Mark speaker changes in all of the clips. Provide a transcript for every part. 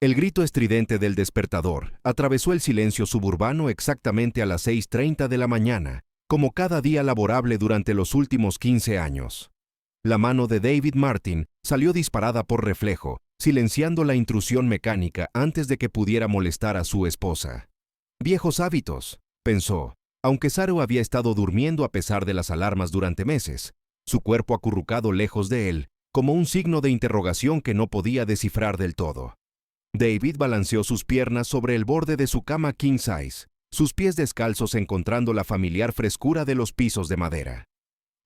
Speaker 1: El grito estridente del despertador atravesó el silencio suburbano exactamente a las 6:30 de la mañana, como cada día laborable durante los últimos 15 años. La mano de David Martin salió disparada por reflejo, silenciando la intrusión mecánica antes de que pudiera molestar a su esposa. Viejos hábitos, pensó, aunque Sarah había estado durmiendo a pesar de las alarmas durante meses, su cuerpo acurrucado lejos de él, como un signo de interrogación que no podía descifrar del todo. David balanceó sus piernas sobre el borde de su cama king size, sus pies descalzos encontrando la familiar frescura de los pisos de madera.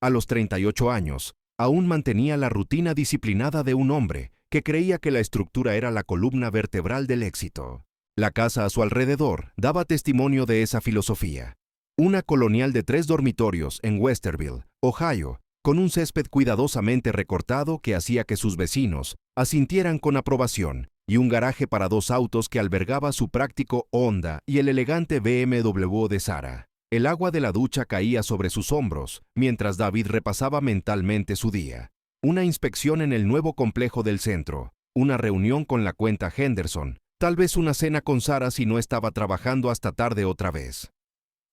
Speaker 1: A los 38 años, aún mantenía la rutina disciplinada de un hombre que creía que la estructura era la columna vertebral del éxito. La casa a su alrededor daba testimonio de esa filosofía. Una colonial de 3 dormitorios en Westerville, Ohio, con un césped cuidadosamente recortado que hacía que sus vecinos asintieran con aprobación, y un garaje para 2 autos que albergaba su práctico Honda y el elegante BMW de Sarah. El agua de la ducha caía sobre sus hombros, mientras David repasaba mentalmente su día. Una inspección en el nuevo complejo del centro, una reunión con la cuenta Henderson, tal vez una cena con Sarah si no estaba trabajando hasta tarde otra vez.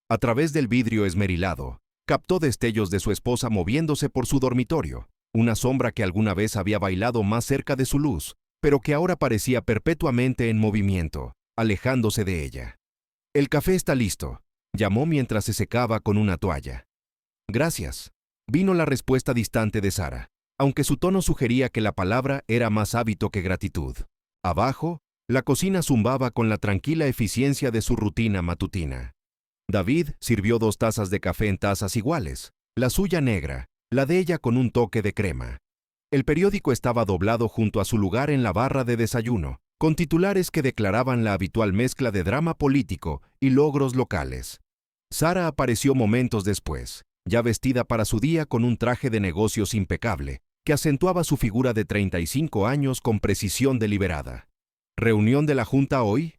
Speaker 1: A través del vidrio esmerilado, captó destellos de su esposa moviéndose por su dormitorio, una sombra que alguna vez había bailado más cerca de su luz, pero que ahora parecía perpetuamente en movimiento, alejándose de ella. «El café está listo», llamó mientras se secaba con una toalla. «Gracias», vino la respuesta distante de Sarah, aunque su tono sugería que la palabra era más hábito que gratitud. Abajo, la cocina zumbaba con la tranquila eficiencia de su rutina matutina. David sirvió 2 tazas de café en tazas iguales, la suya negra, la de ella con un toque de crema. El periódico estaba doblado junto a su lugar en la barra de desayuno, con titulares que declaraban la habitual mezcla de drama político y logros locales. Sarah apareció momentos después, ya vestida para su día con un traje de negocios impecable, que acentuaba su figura de 35 años con precisión deliberada. «¿Reunión de la Junta hoy?»,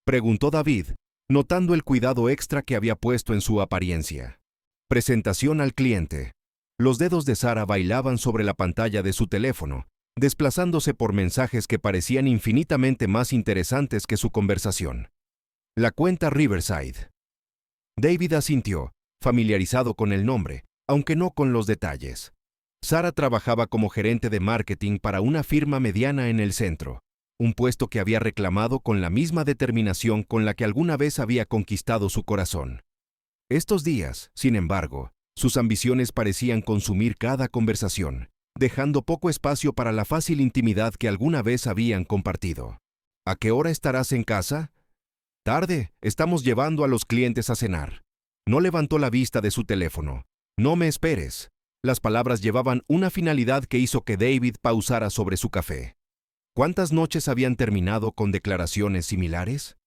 Speaker 1: preguntó David, notando el cuidado extra que había puesto en su apariencia. «Presentación al cliente». Los dedos de Sarah bailaban sobre la pantalla de su teléfono, desplazándose por mensajes que parecían infinitamente más interesantes que su conversación. «La cuenta Riverside». David asintió, familiarizado con el nombre, aunque no con los detalles. Sarah trabajaba como gerente de marketing para una firma mediana en el centro, un puesto que había reclamado con la misma determinación con la que alguna vez había conquistado su corazón. Estos días, sin embargo, sus ambiciones parecían consumir cada conversación, dejando poco espacio para la fácil intimidad que alguna vez habían compartido. «¿A qué hora estarás en casa?» «Tarde, estamos llevando a los clientes a cenar». No levantó la vista de su teléfono. «No me esperes». Las palabras llevaban una finalidad que hizo que David pausara sobre su café. ¿Cuántas noches habían terminado con declaraciones similares?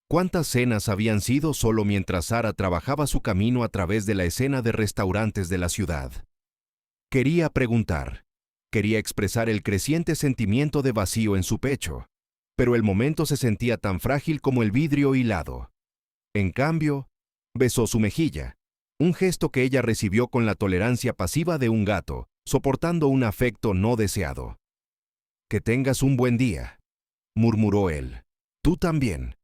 Speaker 1: ¿Cuántas cenas habían sido solo mientras Sarah trabajaba su camino a través de la escena de restaurantes de la ciudad? Quería preguntar. Quería expresar el creciente sentimiento de vacío en su pecho, pero el momento se sentía tan frágil como el vidrio hilado. En cambio, besó su mejilla, un gesto que ella recibió con la tolerancia pasiva de un gato, soportando un afecto no deseado. «Que tengas un buen día», murmuró él. «Tú también».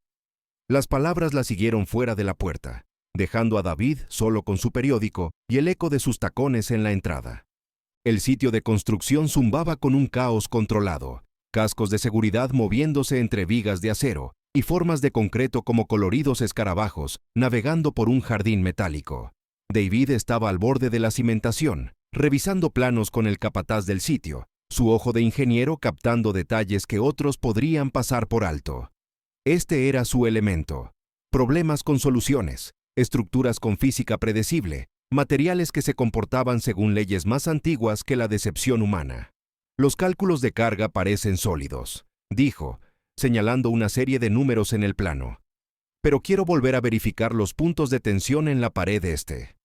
Speaker 1: Las palabras la siguieron fuera de la puerta, dejando a David solo con su periódico y el eco de sus tacones en la entrada. El sitio de construcción zumbaba con un caos controlado, cascos de seguridad moviéndose entre vigas de acero y formas de concreto como coloridos escarabajos navegando por un jardín metálico. David estaba al borde de la cimentación, revisando planos con el capataz del sitio, su ojo de ingeniero captando detalles que otros podrían pasar por alto. Este era su elemento. Problemas con soluciones, estructuras con física predecible, materiales que se comportaban según leyes más antiguas que la decepción humana. «Los cálculos de carga parecen sólidos», dijo, señalando una serie de números en el plano. «Pero quiero volver a verificar los puntos de tensión en la pared este».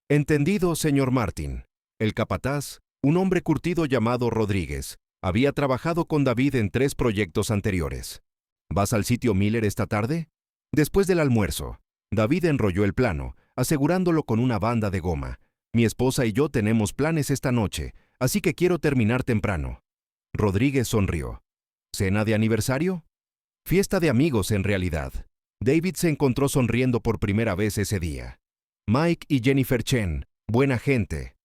Speaker 1: «Entendido, señor Martin». El capataz, un hombre curtido llamado Rodríguez, había trabajado con David en 3 proyectos anteriores. «¿Vas al sitio Miller esta tarde?» Después del almuerzo, David enrolló el plano, asegurándolo con una banda de goma. «Mi esposa y yo tenemos planes esta noche, así que quiero terminar temprano». Rodríguez sonrió. «¿Cena de aniversario?» Fiesta de amigos en realidad. David se encontró sonriendo por primera vez ese día. Mike y Jennifer Chen, buena gente.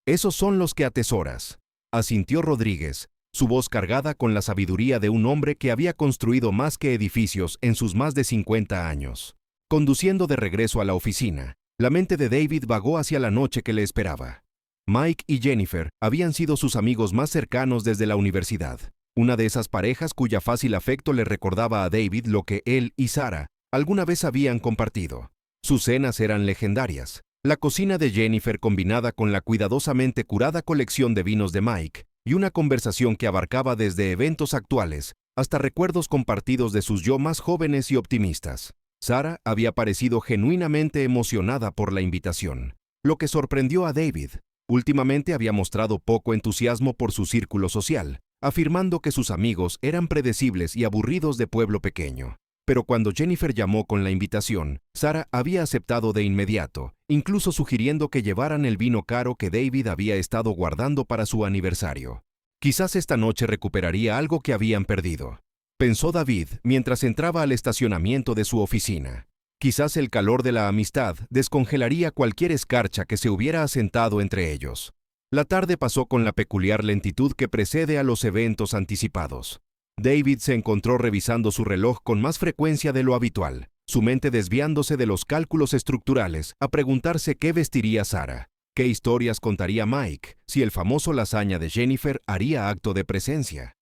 Speaker 1: Esos son los que atesoras, asintió Rodríguez, su voz cargada con la sabiduría de un hombre que había construido más que edificios en sus más de 50 años. Conduciendo de regreso a la oficina, la mente de David vagó hacia la noche que le esperaba. Mike y Jennifer habían sido sus amigos más cercanos desde la universidad. Una de esas parejas cuya fácil afecto le recordaba a David lo que él y Sarah alguna vez habían compartido. Sus cenas eran legendarias. La cocina de Jennifer combinada con la cuidadosamente curada colección de vinos de Mike y una conversación que abarcaba desde eventos actuales hasta recuerdos compartidos de sus yo más jóvenes y optimistas. Sarah había parecido genuinamente emocionada por la invitación, lo que sorprendió a David. Últimamente había mostrado poco entusiasmo por su círculo social, afirmando que sus amigos eran predecibles y aburridos de pueblo pequeño. Pero cuando Jennifer llamó con la invitación, Sarah había aceptado de inmediato, incluso sugiriendo que llevaran el vino caro que David había estado guardando para su aniversario. Quizás esta noche recuperaría algo que habían perdido, pensó David mientras entraba al estacionamiento de su oficina. Quizás el calor de la amistad descongelaría cualquier escarcha que se hubiera asentado entre ellos. La tarde pasó con la peculiar lentitud que precede a los eventos anticipados. David se encontró revisando su reloj con más frecuencia de lo habitual, su mente desviándose de los cálculos estructurales a preguntarse qué vestiría Sarah, qué historias contaría Mike, si el famoso lasaña de Jennifer haría acto de presencia.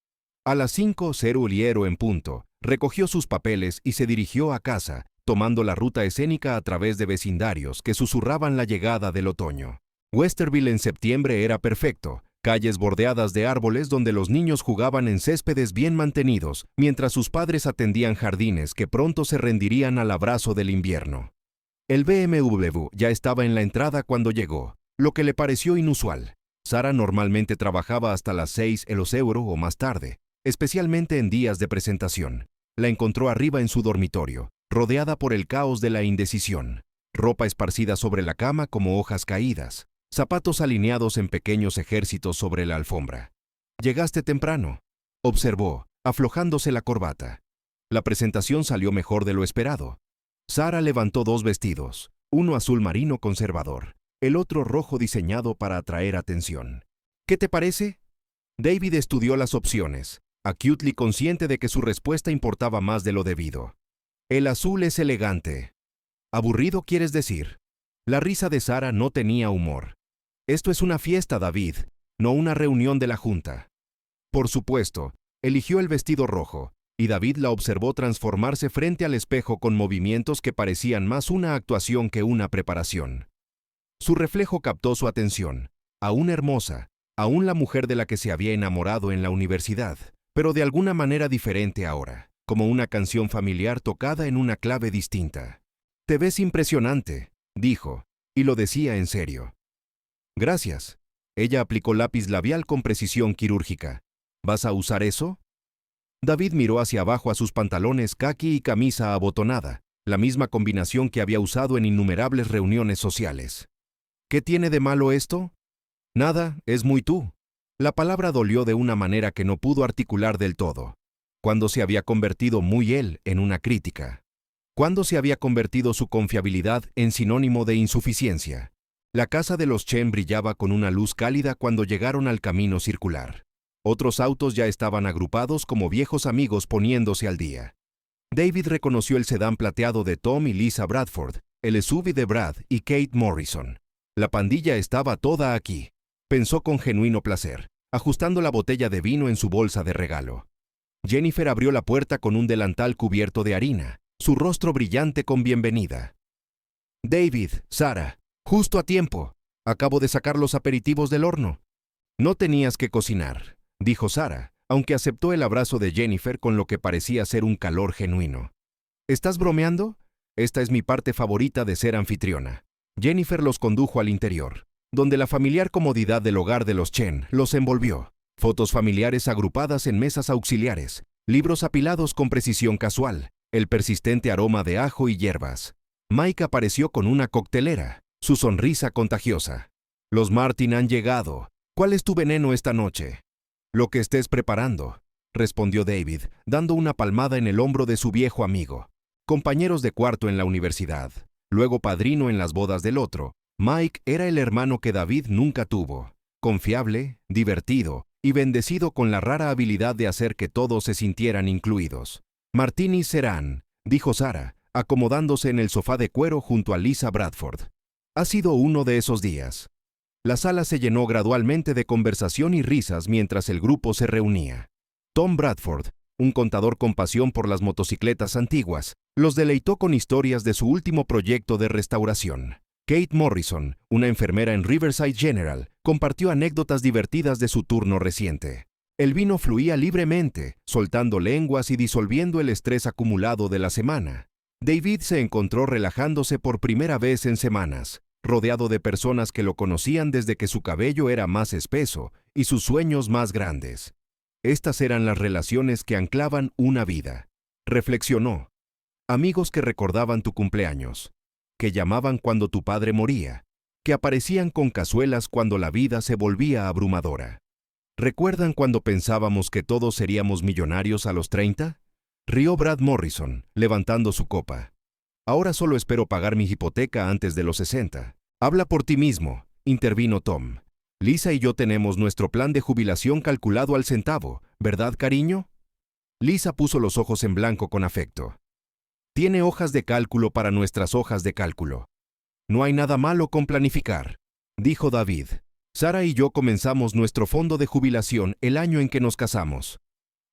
Speaker 1: A las 5:00 en punto, recogió sus papeles y se dirigió a casa, tomando la ruta escénica a través de vecindarios que susurraban la llegada del otoño. Westerville en septiembre era perfecto, calles bordeadas de árboles donde los niños jugaban en céspedes bien mantenidos, mientras sus padres atendían jardines que pronto se rendirían al abrazo del invierno. El BMW ya estaba en la entrada cuando llegó, lo que le pareció inusual. Sarah normalmente trabajaba hasta las 6:00 o más tarde, especialmente en días de presentación. La encontró arriba en su dormitorio, rodeada por el caos de la indecisión, ropa esparcida sobre la cama como hojas caídas, zapatos alineados en pequeños ejércitos sobre la alfombra. «Llegaste temprano», observó, aflojándose la corbata. La presentación salió mejor de lo esperado. Sarah levantó 2 vestidos, uno azul marino conservador, el otro rojo diseñado para atraer atención. «¿Qué te parece?» David estudió las opciones, acutely consciente de que su respuesta importaba más de lo debido. «El azul es elegante». «¿Aburrido quieres decir?» La risa de Sarah no tenía humor. «Esto es una fiesta, David, no una reunión de la junta». Por supuesto, eligió el vestido rojo, y David la observó transformarse frente al espejo con movimientos que parecían más una actuación que una preparación. Su reflejo captó su atención, aún hermosa, aún la mujer de la que se había enamorado en la universidad, pero de alguna manera diferente ahora, como una canción familiar tocada en una clave distinta. «Te ves impresionante», dijo, y lo decía en serio. «Gracias». Ella aplicó lápiz labial con precisión quirúrgica. «¿Vas a usar eso?» David miró hacia abajo a sus pantalones caqui y camisa abotonada, la misma combinación que había usado en innumerables reuniones sociales. «¿Qué tiene de malo esto?» «Nada, es muy tú». La palabra dolió de una manera que no pudo articular del todo. ¿Cuándo se había convertido muy él en una crítica? ¿Cuándo se había convertido su confiabilidad en sinónimo de insuficiencia? La casa de los Chen brillaba con una luz cálida cuando llegaron al camino circular. Otros autos ya estaban agrupados como viejos amigos poniéndose al día. David reconoció el sedán plateado de Tom y Lisa Bradford, el SUV de Brad y Kate Morrison. La pandilla estaba toda aquí, pensó con genuino placer, ajustando la botella de vino en su bolsa de regalo. Jennifer abrió la puerta con un delantal cubierto de harina, su rostro brillante con bienvenida. «David, Sarah, justo a tiempo. Acabo de sacar los aperitivos del horno». «No tenías que cocinar», dijo Sarah, aunque aceptó el abrazo de Jennifer con lo que parecía ser un calor genuino. «¿Estás bromeando? Esta es mi parte favorita de ser anfitriona». Jennifer los condujo al interior, donde la familiar comodidad del hogar de los Chen los envolvió. Fotos familiares agrupadas en mesas auxiliares, libros apilados con precisión casual, el persistente aroma de ajo y hierbas. Mike apareció con una coctelera, su sonrisa contagiosa. «Los Martin han llegado. ¿Cuál es tu veneno esta noche?» «Lo que estés preparando». respondió David, dando una palmada en el hombro de su viejo amigo. Compañeros de cuarto en la universidad, luego padrino en las bodas del otro, Mike era el hermano que David nunca tuvo. Confiable, divertido y bendecido con la rara habilidad de hacer que todos se sintieran incluidos. Martinis serán, dijo Sarah, acomodándose en el sofá de cuero junto a Lisa Bradford. Ha sido uno de esos días. La sala se llenó gradualmente de conversación y risas mientras el grupo se reunía. Tom Bradford, un contador con pasión por las motocicletas antiguas, los deleitó con historias de su último proyecto de restauración. Kate Morrison, una enfermera en Riverside General, compartió anécdotas divertidas de su turno reciente. El vino fluía libremente, soltando lenguas y disolviendo el estrés acumulado de la semana. David se encontró relajándose por primera vez en semanas, rodeado de personas que lo conocían desde que su cabello era más espeso y sus sueños más grandes. Estas eran las relaciones que anclaban una vida. Reflexionó. Amigos que recordaban tu cumpleaños, que llamaban cuando tu padre moría, que aparecían con cazuelas cuando la vida se volvía abrumadora. ¿Recuerdan cuando pensábamos que todos seríamos millonarios a los 30? Rió Brad Morrison, levantando su copa. Ahora solo espero pagar mi hipoteca antes de los 60. Habla por ti mismo, intervino Tom. Lisa y yo tenemos nuestro plan de jubilación calculado al centavo, ¿verdad, cariño? Lisa puso los ojos en blanco con afecto. Tiene hojas de cálculo para nuestras hojas de cálculo. No hay nada malo con planificar, dijo David. Sarah y yo comenzamos nuestro fondo de jubilación el año en que nos casamos.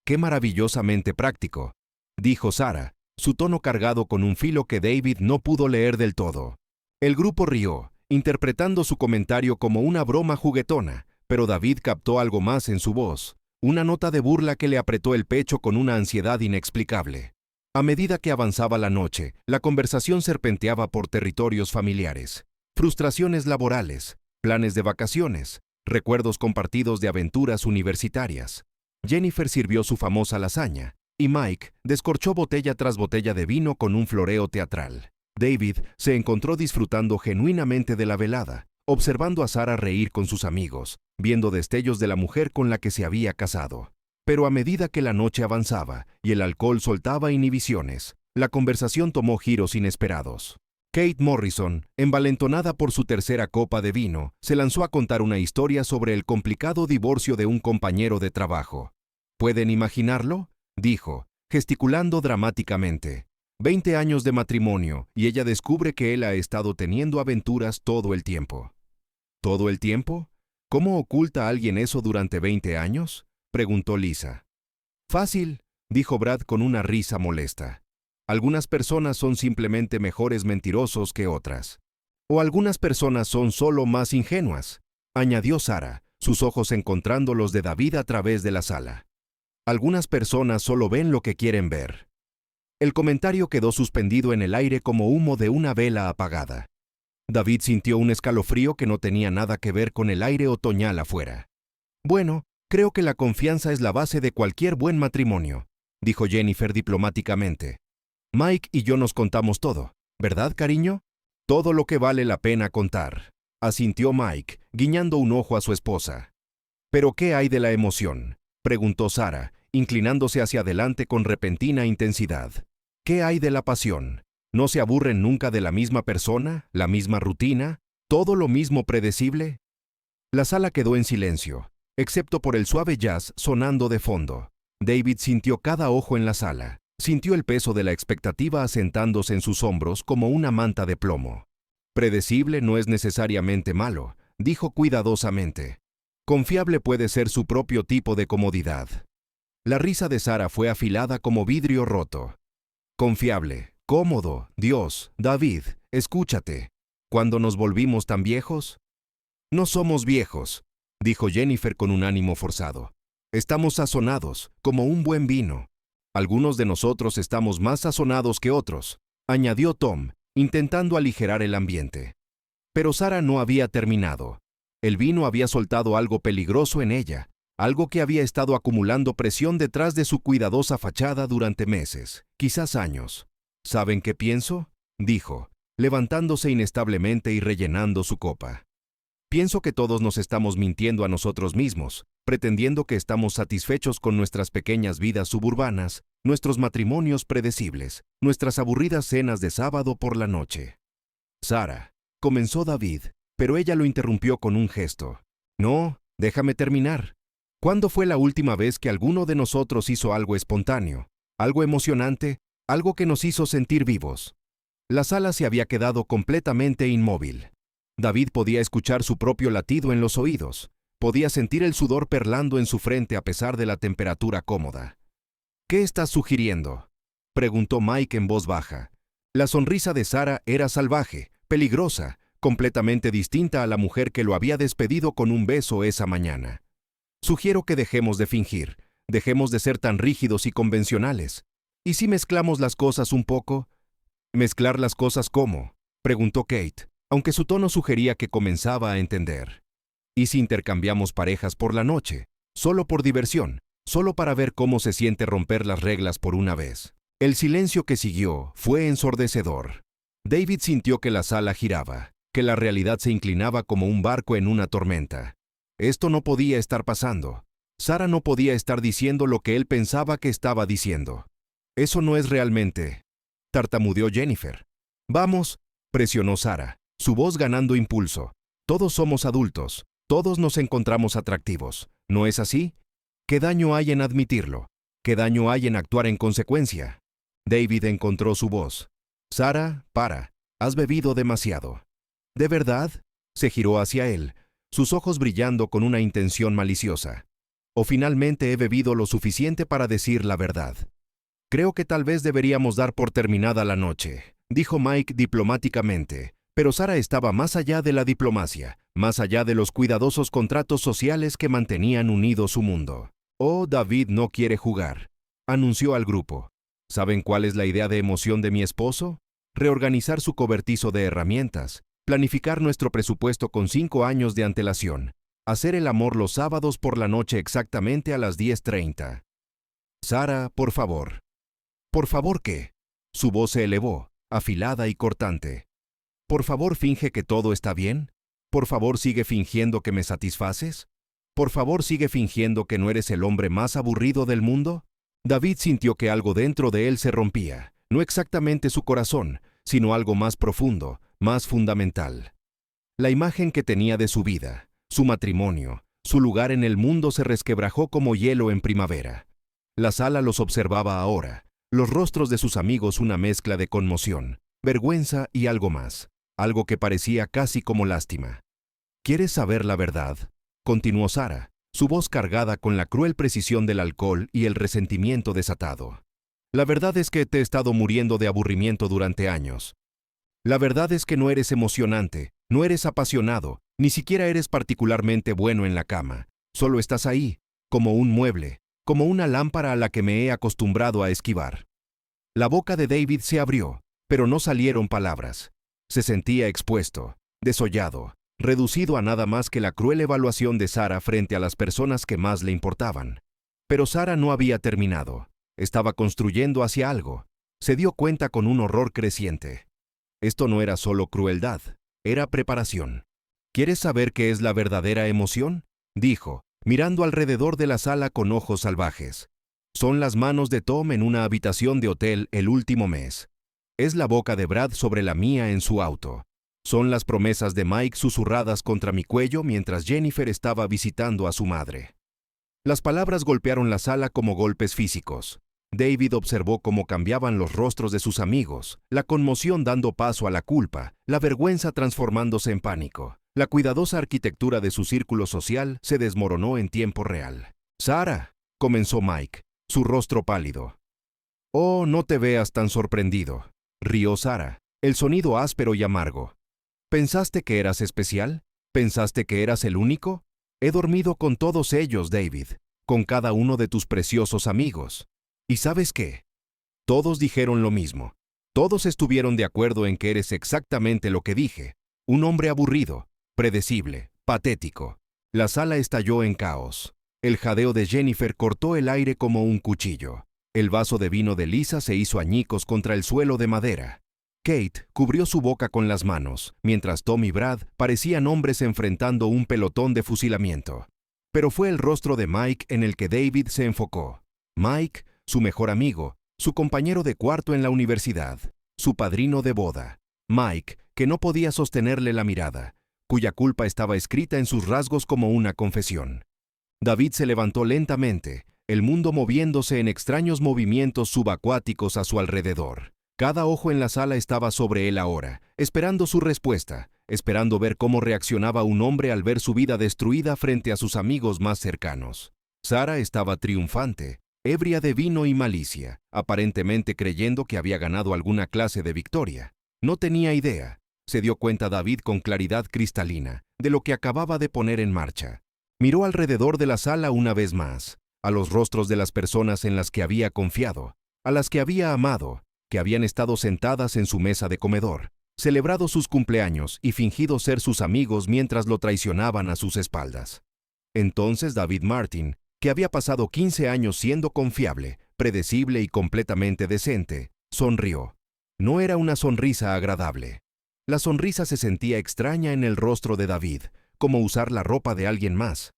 Speaker 1: Qué maravillosamente práctico, dijo Sarah, su tono cargado con un filo que David no pudo leer del todo. El grupo rió, interpretando su comentario como una broma juguetona, pero David captó algo más en su voz, una nota de burla que le apretó el pecho con una ansiedad inexplicable. A medida que avanzaba la noche, la conversación serpenteaba por territorios familiares, frustraciones laborales, planes de vacaciones, recuerdos compartidos de aventuras universitarias. Jennifer sirvió su famosa lasaña, y Mike descorchó botella tras botella de vino con un floreo teatral. David se encontró disfrutando genuinamente de la velada, observando a Sarah reír con sus amigos, viendo destellos de la mujer con la que se había casado. Pero a medida que la noche avanzaba y el alcohol soltaba inhibiciones, la conversación tomó giros inesperados. Kate Morrison, envalentonada por su tercera copa de vino, se lanzó a contar una historia sobre el complicado divorcio de un compañero de trabajo. ¿Pueden imaginarlo?, dijo, gesticulando dramáticamente. 20 años de matrimonio y ella descubre que él ha estado teniendo aventuras todo el tiempo. ¿Todo el tiempo? ¿Cómo oculta alguien eso durante 20 años? Preguntó Lisa. Fácil, dijo Brad con una risa molesta. Algunas personas son simplemente mejores mentirosos que otras. O algunas personas son solo más ingenuas, añadió Sarah, sus ojos encontrando los de David a través de la sala. Algunas personas solo ven lo que quieren ver. El comentario quedó suspendido en el aire como humo de una vela apagada. David sintió un escalofrío que no tenía nada que ver con el aire otoñal afuera. Bueno, creo que la confianza es la base de cualquier buen matrimonio, dijo Jennifer diplomáticamente. Mike y yo nos contamos todo, ¿verdad, cariño? Todo lo que vale la pena contar, asintió Mike, guiñando un ojo a su esposa. ¿Pero qué hay de la emoción?, preguntó Sarah, inclinándose hacia adelante con repentina intensidad. ¿Qué hay de la pasión? ¿No se aburren nunca de la misma persona, la misma rutina, todo lo mismo predecible? La sala quedó en silencio, excepto por el suave jazz sonando de fondo. David sintió cada ojo en la sala, sintió el peso de la expectativa asentándose en sus hombros como una manta de plomo. Predecible no es necesariamente malo, dijo cuidadosamente. Confiable puede ser su propio tipo de comodidad. La risa de Sarah fue afilada como vidrio roto. Confiable, cómodo, Dios, David, escúchate. ¿Cuándo nos volvimos tan viejos? No somos viejos, dijo Jennifer con un ánimo forzado. Estamos sazonados, como un buen vino. Algunos de nosotros estamos más sazonados que otros, añadió Tom, intentando aligerar el ambiente. Pero Sarah no había terminado. El vino había soltado algo peligroso en ella, algo que había estado acumulando presión detrás de su cuidadosa fachada durante meses, quizás años. ¿Saben qué pienso?, dijo, levantándose inestablemente y rellenando su copa. Pienso que todos nos estamos mintiendo a nosotros mismos, pretendiendo que estamos satisfechos con nuestras pequeñas vidas suburbanas, nuestros matrimonios predecibles, nuestras aburridas cenas de sábado por la noche. Sarah, comenzó David, pero ella lo interrumpió con un gesto. No, déjame terminar. ¿Cuándo fue la última vez que alguno de nosotros hizo algo espontáneo, algo emocionante, algo que nos hizo sentir vivos? La sala se había quedado completamente inmóvil. David podía escuchar su propio latido en los oídos. Podía sentir el sudor perlando en su frente a pesar de la temperatura cómoda. ¿Qué estás sugiriendo?, preguntó Mike en voz baja. La sonrisa de Sarah era salvaje, peligrosa, completamente distinta a la mujer que lo había despedido con un beso esa mañana. Sugiero que dejemos de fingir, dejemos de ser tan rígidos y convencionales. ¿Y si mezclamos las cosas un poco? ¿Mezclar las cosas cómo?, preguntó Kate, aunque su tono sugería que comenzaba a entender. ¿Y si intercambiamos parejas por la noche, solo por diversión, solo para ver cómo se siente romper las reglas por una vez? El silencio que siguió fue ensordecedor. David sintió que la sala giraba, que la realidad se inclinaba como un barco en una tormenta. Esto no podía estar pasando. Sarah no podía estar diciendo lo que él pensaba que estaba diciendo. Eso no es realmente... tartamudeó Jennifer. Vamos, presionó Sarah, su voz ganando impulso. Todos somos adultos. Todos nos encontramos atractivos, ¿no es así? ¿Qué daño hay en admitirlo? ¿Qué daño hay en actuar en consecuencia? David encontró su voz. Sarah, para. Has bebido demasiado. ¿De verdad? Se giró hacia él, sus ojos brillando con una intención maliciosa. ¿O finalmente he bebido lo suficiente para decir la verdad? Creo que tal vez deberíamos dar por terminada la noche, dijo Mike diplomáticamente. Pero Sarah estaba más allá de la diplomacia, más allá de los cuidadosos contratos sociales que mantenían unido su mundo. Oh, David no quiere jugar, anunció al grupo. ¿Saben cuál es la idea de emoción de mi esposo? Reorganizar su cobertizo de herramientas, planificar nuestro presupuesto con 5 años de antelación, hacer el amor los sábados por la noche exactamente a las 10:30. Sarah, por favor. ¿Por favor qué? Su voz se elevó, afilada y cortante. ¿Por favor finge que todo está bien? ¿Por favor sigue fingiendo que me satisfaces? ¿Por favor sigue fingiendo que no eres el hombre más aburrido del mundo? David sintió que algo dentro de él se rompía, no exactamente su corazón, sino algo más profundo, más fundamental. La imagen que tenía de su vida, su matrimonio, su lugar en el mundo se resquebrajó como hielo en primavera. La sala los observaba ahora, los rostros de sus amigos una mezcla de conmoción, vergüenza y algo más. Algo que parecía casi como lástima. ¿Quieres saber la verdad?, continuó Sarah, su voz cargada con la cruel precisión del alcohol y el resentimiento desatado. La verdad es que te he estado muriendo de aburrimiento durante años. La verdad es que no eres emocionante, no eres apasionado, ni siquiera eres particularmente bueno en la cama. Solo estás ahí, como un mueble, como una lámpara a la que me he acostumbrado a esquivar. La boca de David se abrió, pero no salieron palabras. Se sentía expuesto, desollado, reducido a nada más que la cruel evaluación de Sarah frente a las personas que más le importaban. Pero Sarah no había terminado. Estaba construyendo hacia algo. Se dio cuenta con un horror creciente. Esto no era solo crueldad, era preparación. ¿Quieres saber qué es la verdadera emoción?, dijo, mirando alrededor de la sala con ojos salvajes. Son las manos de Tom en una habitación de hotel el último mes. Es la boca de Brad sobre la mía en su auto. Son las promesas de Mike susurradas contra mi cuello mientras Jennifer estaba visitando a su madre. Las palabras golpearon la sala como golpes físicos. David observó cómo cambiaban los rostros de sus amigos, la conmoción dando paso a la culpa, la vergüenza transformándose en pánico. La cuidadosa arquitectura de su círculo social se desmoronó en tiempo real. «Sarah», comenzó Mike, su rostro pálido. «Oh, no te veas tan sorprendido», rió Sarah, el sonido áspero y amargo. ¿Pensaste que eras especial? ¿Pensaste que eras el único? He dormido con todos ellos, David, con cada uno de tus preciosos amigos. ¿Y sabes qué? Todos dijeron lo mismo. Todos estuvieron de acuerdo en que eres exactamente lo que dije. Un hombre aburrido, predecible, patético. La sala estalló en caos. El jadeo de Jennifer cortó el aire como un cuchillo. El vaso de vino de Lisa se hizo añicos contra el suelo de madera. Kate cubrió su boca con las manos, mientras Tom y Brad parecían hombres enfrentando un pelotón de fusilamiento. Pero fue el rostro de Mike en el que David se enfocó. Mike, su mejor amigo, su compañero de cuarto en la universidad, su padrino de boda. Mike, que no podía sostenerle la mirada, cuya culpa estaba escrita en sus rasgos como una confesión. David se levantó lentamente, el mundo moviéndose en extraños movimientos subacuáticos a su alrededor. Cada ojo en la sala estaba sobre él ahora, esperando su respuesta, esperando ver cómo reaccionaba un hombre al ver su vida destruida frente a sus amigos más cercanos. Sarah estaba triunfante, ebria de vino y malicia, aparentemente creyendo que había ganado alguna clase de victoria. No tenía idea, se dio cuenta David con claridad cristalina, de lo que acababa de poner en marcha. Miró alrededor de la sala una vez más, a los rostros de las personas en las que había confiado, a las que había amado, que habían estado sentadas en su mesa de comedor, celebrado sus cumpleaños y fingido ser sus amigos mientras lo traicionaban a sus espaldas. Entonces David Martin, que había pasado 15 años siendo confiable, predecible y completamente decente, sonrió. No era una sonrisa agradable. La sonrisa se sentía extraña en el rostro de David, como usar la ropa de alguien más.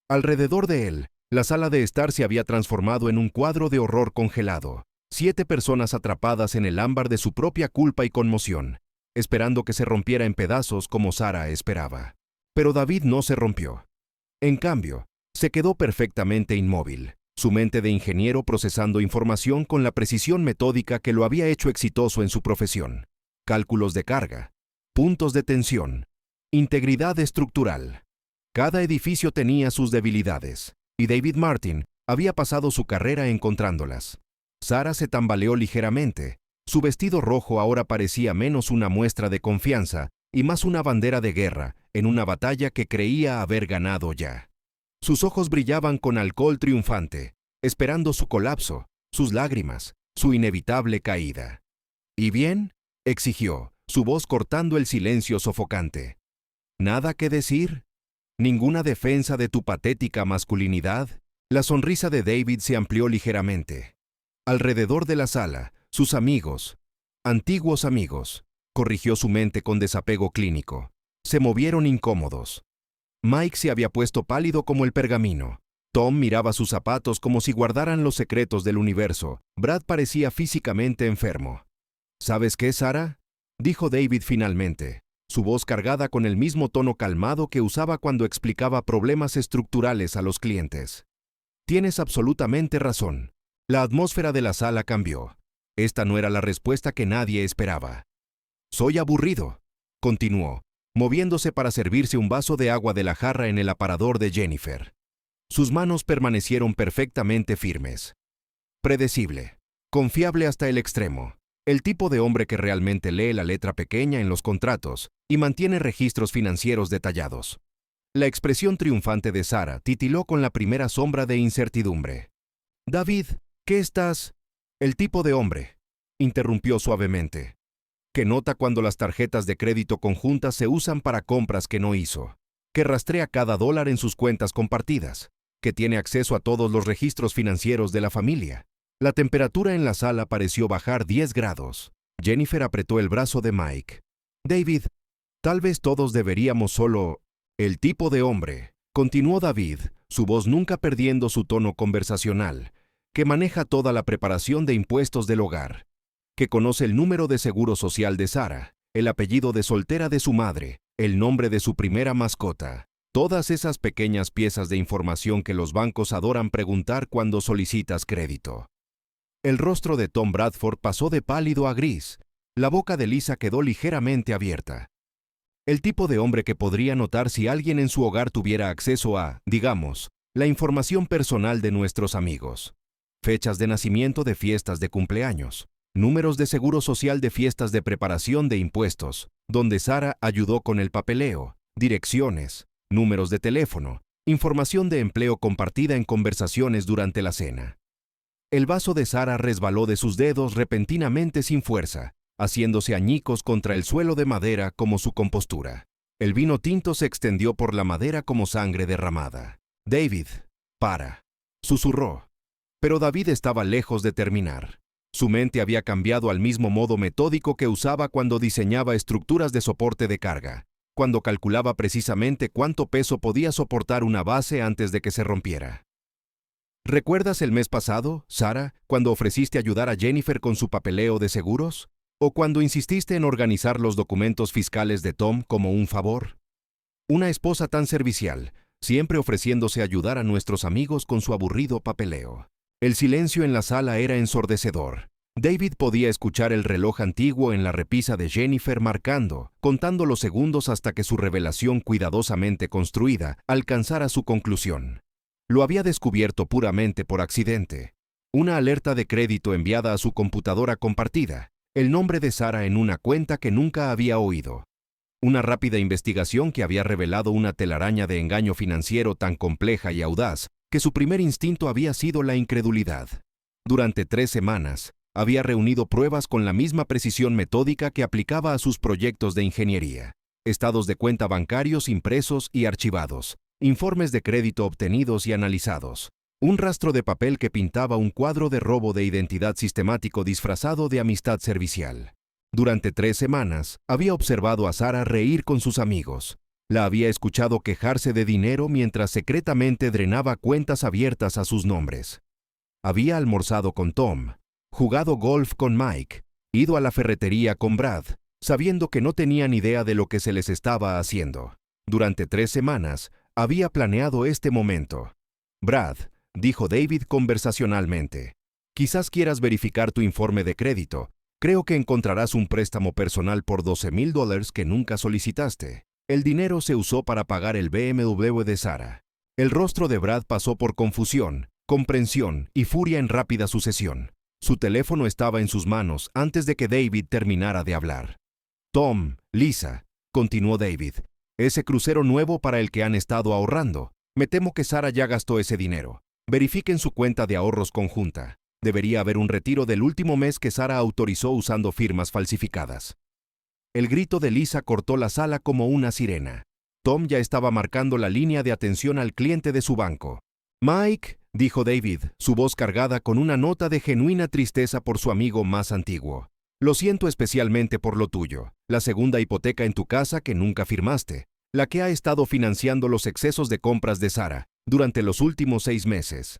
Speaker 1: Alrededor de él, la sala de estar se había transformado en un cuadro de horror congelado. 7 personas atrapadas en el ámbar de su propia culpa y conmoción, esperando que se rompiera en pedazos como Sarah esperaba. Pero David no se rompió. En cambio, se quedó perfectamente inmóvil, su mente de ingeniero procesando información con la precisión metódica que lo había hecho exitoso en su profesión. Cálculos de carga, puntos de tensión, integridad estructural. Cada edificio tenía sus debilidades, y David Martin había pasado su carrera encontrándolas. Sarah se tambaleó ligeramente. Su vestido rojo ahora parecía menos una muestra de confianza y más una bandera de guerra en una batalla que creía haber ganado ya. Sus ojos brillaban con alcohol triunfante, esperando su colapso, sus lágrimas, su inevitable caída. ¿Y bien?, exigió, su voz cortando el silencio sofocante. ¿Nada que decir? ¿Ninguna defensa de tu patética masculinidad? La sonrisa de David se amplió ligeramente. Alrededor de la sala, sus amigos, antiguos amigos, corrigió su mente con desapego clínico, se movieron incómodos. Mike se había puesto pálido como el pergamino. Tom miraba sus zapatos como si guardaran los secretos del universo. Brad parecía físicamente enfermo. ¿Sabes qué, Sarah?, dijo David finalmente, su voz cargada con el mismo tono calmado que usaba cuando explicaba problemas estructurales a los clientes. Tienes absolutamente razón. La atmósfera de la sala cambió. Esta no era la respuesta que nadie esperaba. Soy aburrido, continuó, moviéndose para servirse un vaso de agua de la jarra en el aparador de Jennifer. Sus manos permanecieron perfectamente firmes. Predecible, confiable hasta el extremo. El tipo de hombre que realmente lee la letra pequeña en los contratos y mantiene registros financieros detallados. La expresión triunfante de Sarah titiló con la primera sombra de incertidumbre. David, ¿qué estás? El tipo de hombre, interrumpió suavemente, que nota cuando las tarjetas de crédito conjuntas se usan para compras que no hizo, que rastrea cada dólar en sus cuentas compartidas, que tiene acceso a todos los registros financieros de la familia. La temperatura en la sala pareció bajar 10 grados. Jennifer apretó el brazo de Mike. David, tal vez todos deberíamos solo... El tipo de hombre, continuó David, su voz nunca perdiendo su tono conversacional, que maneja toda la preparación de impuestos del hogar, que conoce el número de seguro social de Sarah, el apellido de soltera de su madre, el nombre de su primera mascota, todas esas pequeñas piezas de información que los bancos adoran preguntar cuando solicitas crédito. El rostro de Tom Bradford pasó de pálido a gris. La boca de Lisa quedó ligeramente abierta. El tipo de hombre que podría notar si alguien en su hogar tuviera acceso a, digamos, la información personal de nuestros amigos. Fechas de nacimiento de fiestas de cumpleaños. Números de seguro social de fiestas de preparación de impuestos, donde Sarah ayudó con el papeleo. Direcciones, números de teléfono, información de empleo compartida en conversaciones durante la cena. El vaso de Sarah resbaló de sus dedos repentinamente sin fuerza, haciéndose añicos contra el suelo de madera como su compostura. El vino tinto se extendió por la madera como sangre derramada. David, para, susurró. Pero David estaba lejos de terminar. Su mente había cambiado al mismo modo metódico que usaba cuando diseñaba estructuras de soporte de carga. cuando calculaba precisamente cuánto peso podía soportar una base antes de que se rompiera. ¿Recuerdas el mes pasado, Sarah, cuando ofreciste ayudar a Jennifer con su papeleo de seguros? ¿O cuando insististe en organizar los documentos fiscales de Tom como un favor? Una esposa tan servicial, siempre ofreciéndose ayudar a nuestros amigos con su aburrido papeleo. El silencio en la sala era ensordecedor. David podía escuchar el reloj antiguo en la repisa de Jennifer marcando, contando los segundos hasta que su revelación cuidadosamente construida alcanzara su conclusión. Lo había descubierto puramente por accidente. Una alerta de crédito enviada a su computadora compartida, el nombre de Sarah en una cuenta que nunca había oído. Una rápida investigación que había revelado una telaraña de engaño financiero tan compleja y audaz que su primer instinto había sido la incredulidad. Durante 3 semanas, había reunido pruebas con la misma precisión metódica que aplicaba a sus proyectos de ingeniería. Estados de cuenta bancarios impresos y archivados, informes de crédito obtenidos y analizados. Un rastro de papel que pintaba un cuadro de robo de identidad sistemático disfrazado de amistad servicial. Durante 3 semanas, había observado a Sarah reír con sus amigos. La había escuchado quejarse de dinero mientras secretamente drenaba cuentas abiertas a sus nombres. Había almorzado con Tom, jugado golf con Mike, ido a la ferretería con Brad, sabiendo que no tenían idea de lo que se les estaba haciendo. Durante 3 semanas, había planeado este momento. Brad, dijo David conversacionalmente, quizás quieras verificar tu informe de crédito. Creo que encontrarás un préstamo personal por $12,000 que nunca solicitaste. El dinero se usó para pagar el BMW de Sarah. El rostro de Brad pasó por confusión, comprensión y furia en rápida sucesión. Su teléfono estaba en sus manos antes de que David terminara de hablar. Tom, Lisa, continuó David, ese crucero nuevo para el que han estado ahorrando. Me temo que Sarah ya gastó ese dinero. Verifiquen su cuenta de ahorros conjunta. Debería haber un retiro del último mes que Sarah autorizó usando firmas falsificadas. El grito de Lisa cortó la sala como una sirena. Tom ya estaba marcando la línea de atención al cliente de su banco. Mike, dijo David, su voz cargada con una nota de genuina tristeza por su amigo más antiguo. Lo siento especialmente por lo tuyo, la segunda hipoteca en tu casa que nunca firmaste, la que ha estado financiando los excesos de compras de Sarah durante los últimos 6 meses.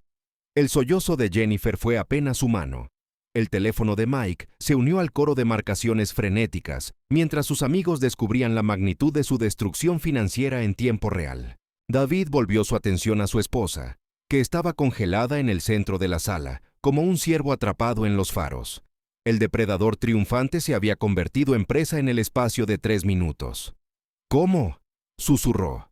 Speaker 1: El sollozo de Jennifer fue apenas humano. El teléfono de Mike se unió al coro de marcaciones frenéticas, mientras sus amigos descubrían la magnitud de su destrucción financiera en tiempo real. David volvió su atención a su esposa, que estaba congelada en el centro de la sala, como un ciervo atrapado en los faros. El depredador triunfante se había convertido en presa en el espacio de 3 minutos. ¿Cómo?, susurró.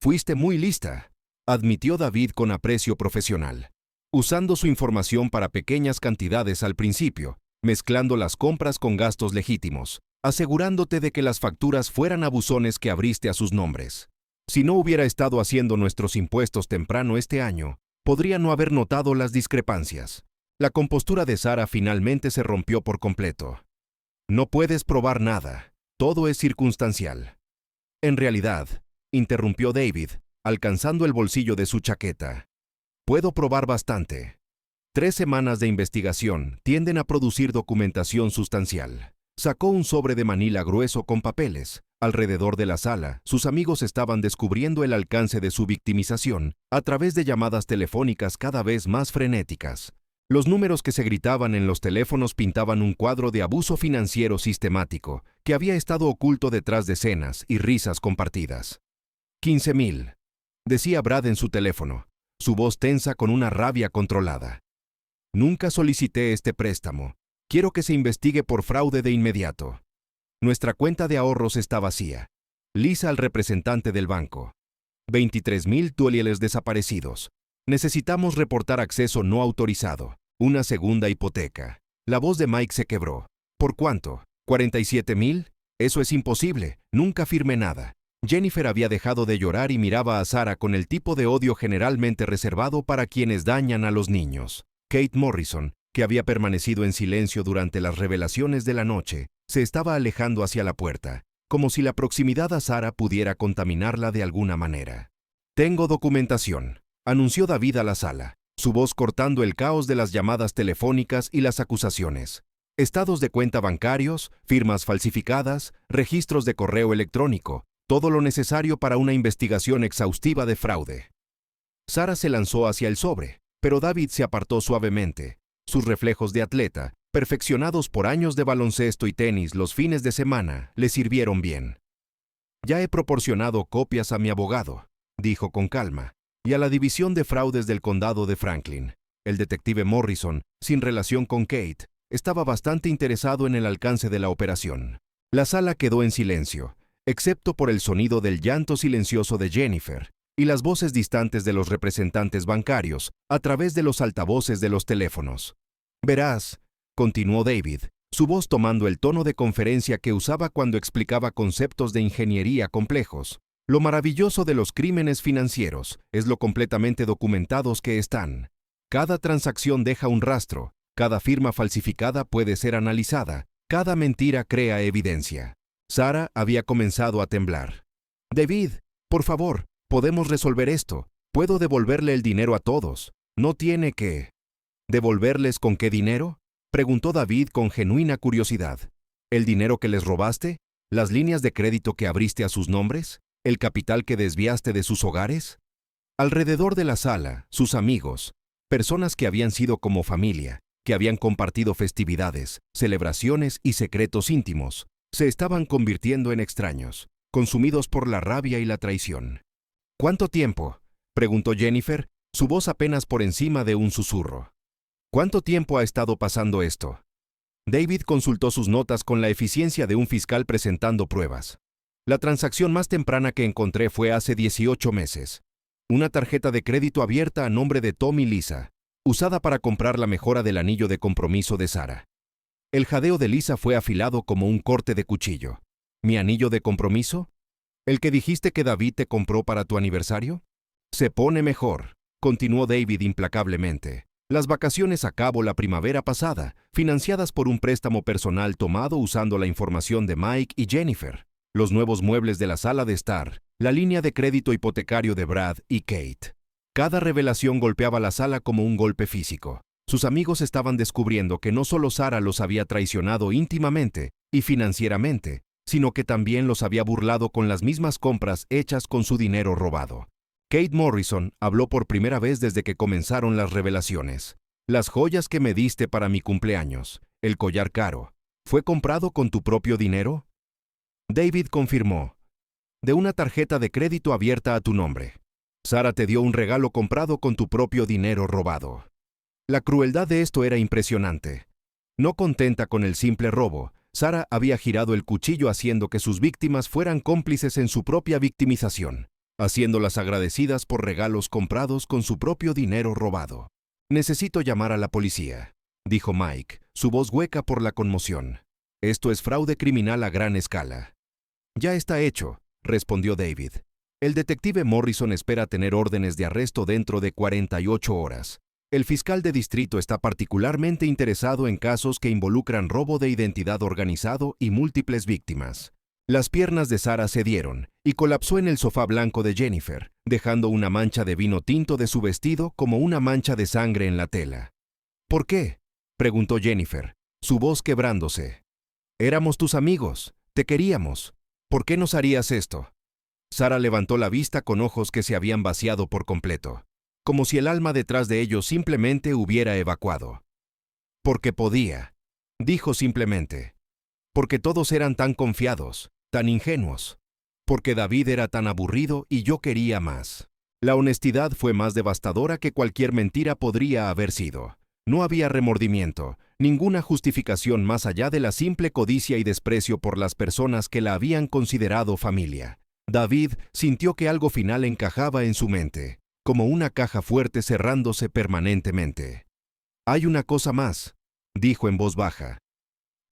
Speaker 1: Fuiste muy lista, admitió David con aprecio profesional. Usando su información para pequeñas cantidades al principio, mezclando las compras con gastos legítimos, asegurándote de que las facturas fueran a buzones que abriste a sus nombres. Si no hubiera estado haciendo nuestros impuestos temprano este año, podría no haber notado las discrepancias. La compostura de Sarah finalmente se rompió por completo. No puedes probar nada, todo es circunstancial. En realidad, interrumpió David, alcanzando el bolsillo de su chaqueta. Puedo probar bastante. 3 semanas de investigación tienden a producir documentación sustancial. Sacó un sobre de manila grueso con papeles. Alrededor de la sala, sus amigos estaban descubriendo el alcance de su victimización a través de llamadas telefónicas cada vez más frenéticas. Los números que se gritaban en los teléfonos pintaban un cuadro de abuso financiero sistemático que había estado oculto detrás de cenas y risas compartidas. 15,000, decía Brad en su teléfono, su voz tensa con una rabia controlada. Nunca solicité este préstamo. Quiero que se investigue por fraude de inmediato. Nuestra cuenta de ahorros está vacía. Lisa al representante del banco. 23,000 $23,000 desaparecidos. Necesitamos reportar acceso no autorizado. Una segunda hipoteca. La voz de Mike se quebró. ¿Por cuánto? ¿47,000? Eso es imposible. Nunca firmé nada. Jennifer había dejado de llorar y miraba a Sarah con el tipo de odio generalmente reservado para quienes dañan a los niños. Kate Morrison, que había permanecido en silencio durante las revelaciones de la noche, se estaba alejando hacia la puerta, como si la proximidad a Sarah pudiera contaminarla de alguna manera. Tengo documentación, anunció David a la sala, su voz cortando el caos de las llamadas telefónicas y las acusaciones. Estados de cuenta bancarios, firmas falsificadas, registros de correo electrónico, todo lo necesario para una investigación exhaustiva de fraude. Sara se lanzó hacia el sobre, pero David se apartó suavemente. Sus reflejos de atleta, perfeccionados por años de baloncesto y tenis los fines de semana, le sirvieron bien. «Ya he proporcionado copias a mi abogado», dijo con calma, «y a la División de Fraudes del Condado de Franklin». El detective Morrison, sin relación con Kate, estaba bastante interesado en el alcance de la operación. La sala quedó en silencio, excepto por el sonido del llanto silencioso de Jennifer y las voces distantes de los representantes bancarios a través de los altavoces de los teléfonos. «Verás», continuó David, su voz tomando el tono de conferencia que usaba cuando explicaba conceptos de ingeniería complejos. «Lo maravilloso de los crímenes financieros es lo completamente documentados que están. Cada transacción deja un rastro, cada firma falsificada puede ser analizada, cada mentira crea evidencia». Sara había comenzado a temblar. «David, por favor, podemos resolver esto. Puedo devolverle el dinero a todos. No tiene que». «¿Devolverles con qué dinero?», preguntó David con genuina curiosidad. «¿El dinero que les robaste? ¿Las líneas de crédito que abriste a sus nombres? ¿El capital que desviaste de sus hogares?». Alrededor de la sala, sus amigos, personas que habían sido como familia, que habían compartido festividades, celebraciones y secretos íntimos, se estaban convirtiendo en extraños, consumidos por la rabia y la traición. «¿Cuánto tiempo?», preguntó Jennifer, su voz apenas por encima de un susurro. «¿Cuánto tiempo ha estado pasando esto?». David consultó sus notas con la eficiencia de un fiscal presentando pruebas. «La transacción más temprana que encontré fue hace 18 meses. Una tarjeta de crédito abierta a nombre de Tom y Lisa, usada para comprar la mejora del anillo de compromiso de Sara. El jadeo de Lisa fue afilado como un corte de cuchillo. ¿Mi anillo de compromiso? ¿El que dijiste que David te compró para tu aniversario? Se pone mejor», continuó David implacablemente. «Las vacaciones a cabo la primavera pasada, financiadas por un préstamo personal tomado usando la información de Mike y Jennifer. Los nuevos muebles de la sala de estar, la línea de crédito hipotecario de Brad y Kate». Cada revelación golpeaba la sala como un golpe físico. Sus amigos estaban descubriendo que no solo Sara los había traicionado íntimamente y financieramente, sino que también los había burlado con las mismas compras hechas con su dinero robado. Kate Morrison habló por primera vez desde que comenzaron las revelaciones. «Las joyas que me diste para mi cumpleaños, el collar caro, ¿fue comprado con tu propio dinero?». David confirmó. «De una tarjeta de crédito abierta a tu nombre. Sara te dio un regalo comprado con tu propio dinero robado». La crueldad de esto era impresionante. No contenta con el simple robo, Sara había girado el cuchillo haciendo que sus víctimas fueran cómplices en su propia victimización, haciéndolas agradecidas por regalos comprados con su propio dinero robado. «Necesito llamar a la policía», dijo Mike, su voz hueca por la conmoción. «Esto es fraude criminal a gran escala». «Ya está hecho», respondió David. «El detective Morrison espera tener órdenes de arresto dentro de 48 horas. El fiscal de distrito está particularmente interesado en casos que involucran robo de identidad organizado y múltiples víctimas». Las piernas de Sara cedieron y colapsó en el sofá blanco de Jennifer, dejando una mancha de vino tinto de su vestido como una mancha de sangre en la tela. «¿Por qué?», preguntó Jennifer, su voz quebrándose. «Éramos tus amigos, te queríamos. ¿Por qué nos harías esto?». Sara levantó la vista con ojos que se habían vaciado por completo, como si el alma detrás de ellos simplemente hubiera evacuado. «Porque podía», dijo simplemente. «Porque todos eran tan confiados, tan ingenuos. Porque David era tan aburrido y yo quería más». La honestidad fue más devastadora que cualquier mentira podría haber sido. No había remordimiento, ninguna justificación más allá de la simple codicia y desprecio por las personas que la habían considerado familia. David sintió que algo final encajaba en su mente, como una caja fuerte cerrándose permanentemente. «Hay una cosa más», dijo en voz baja.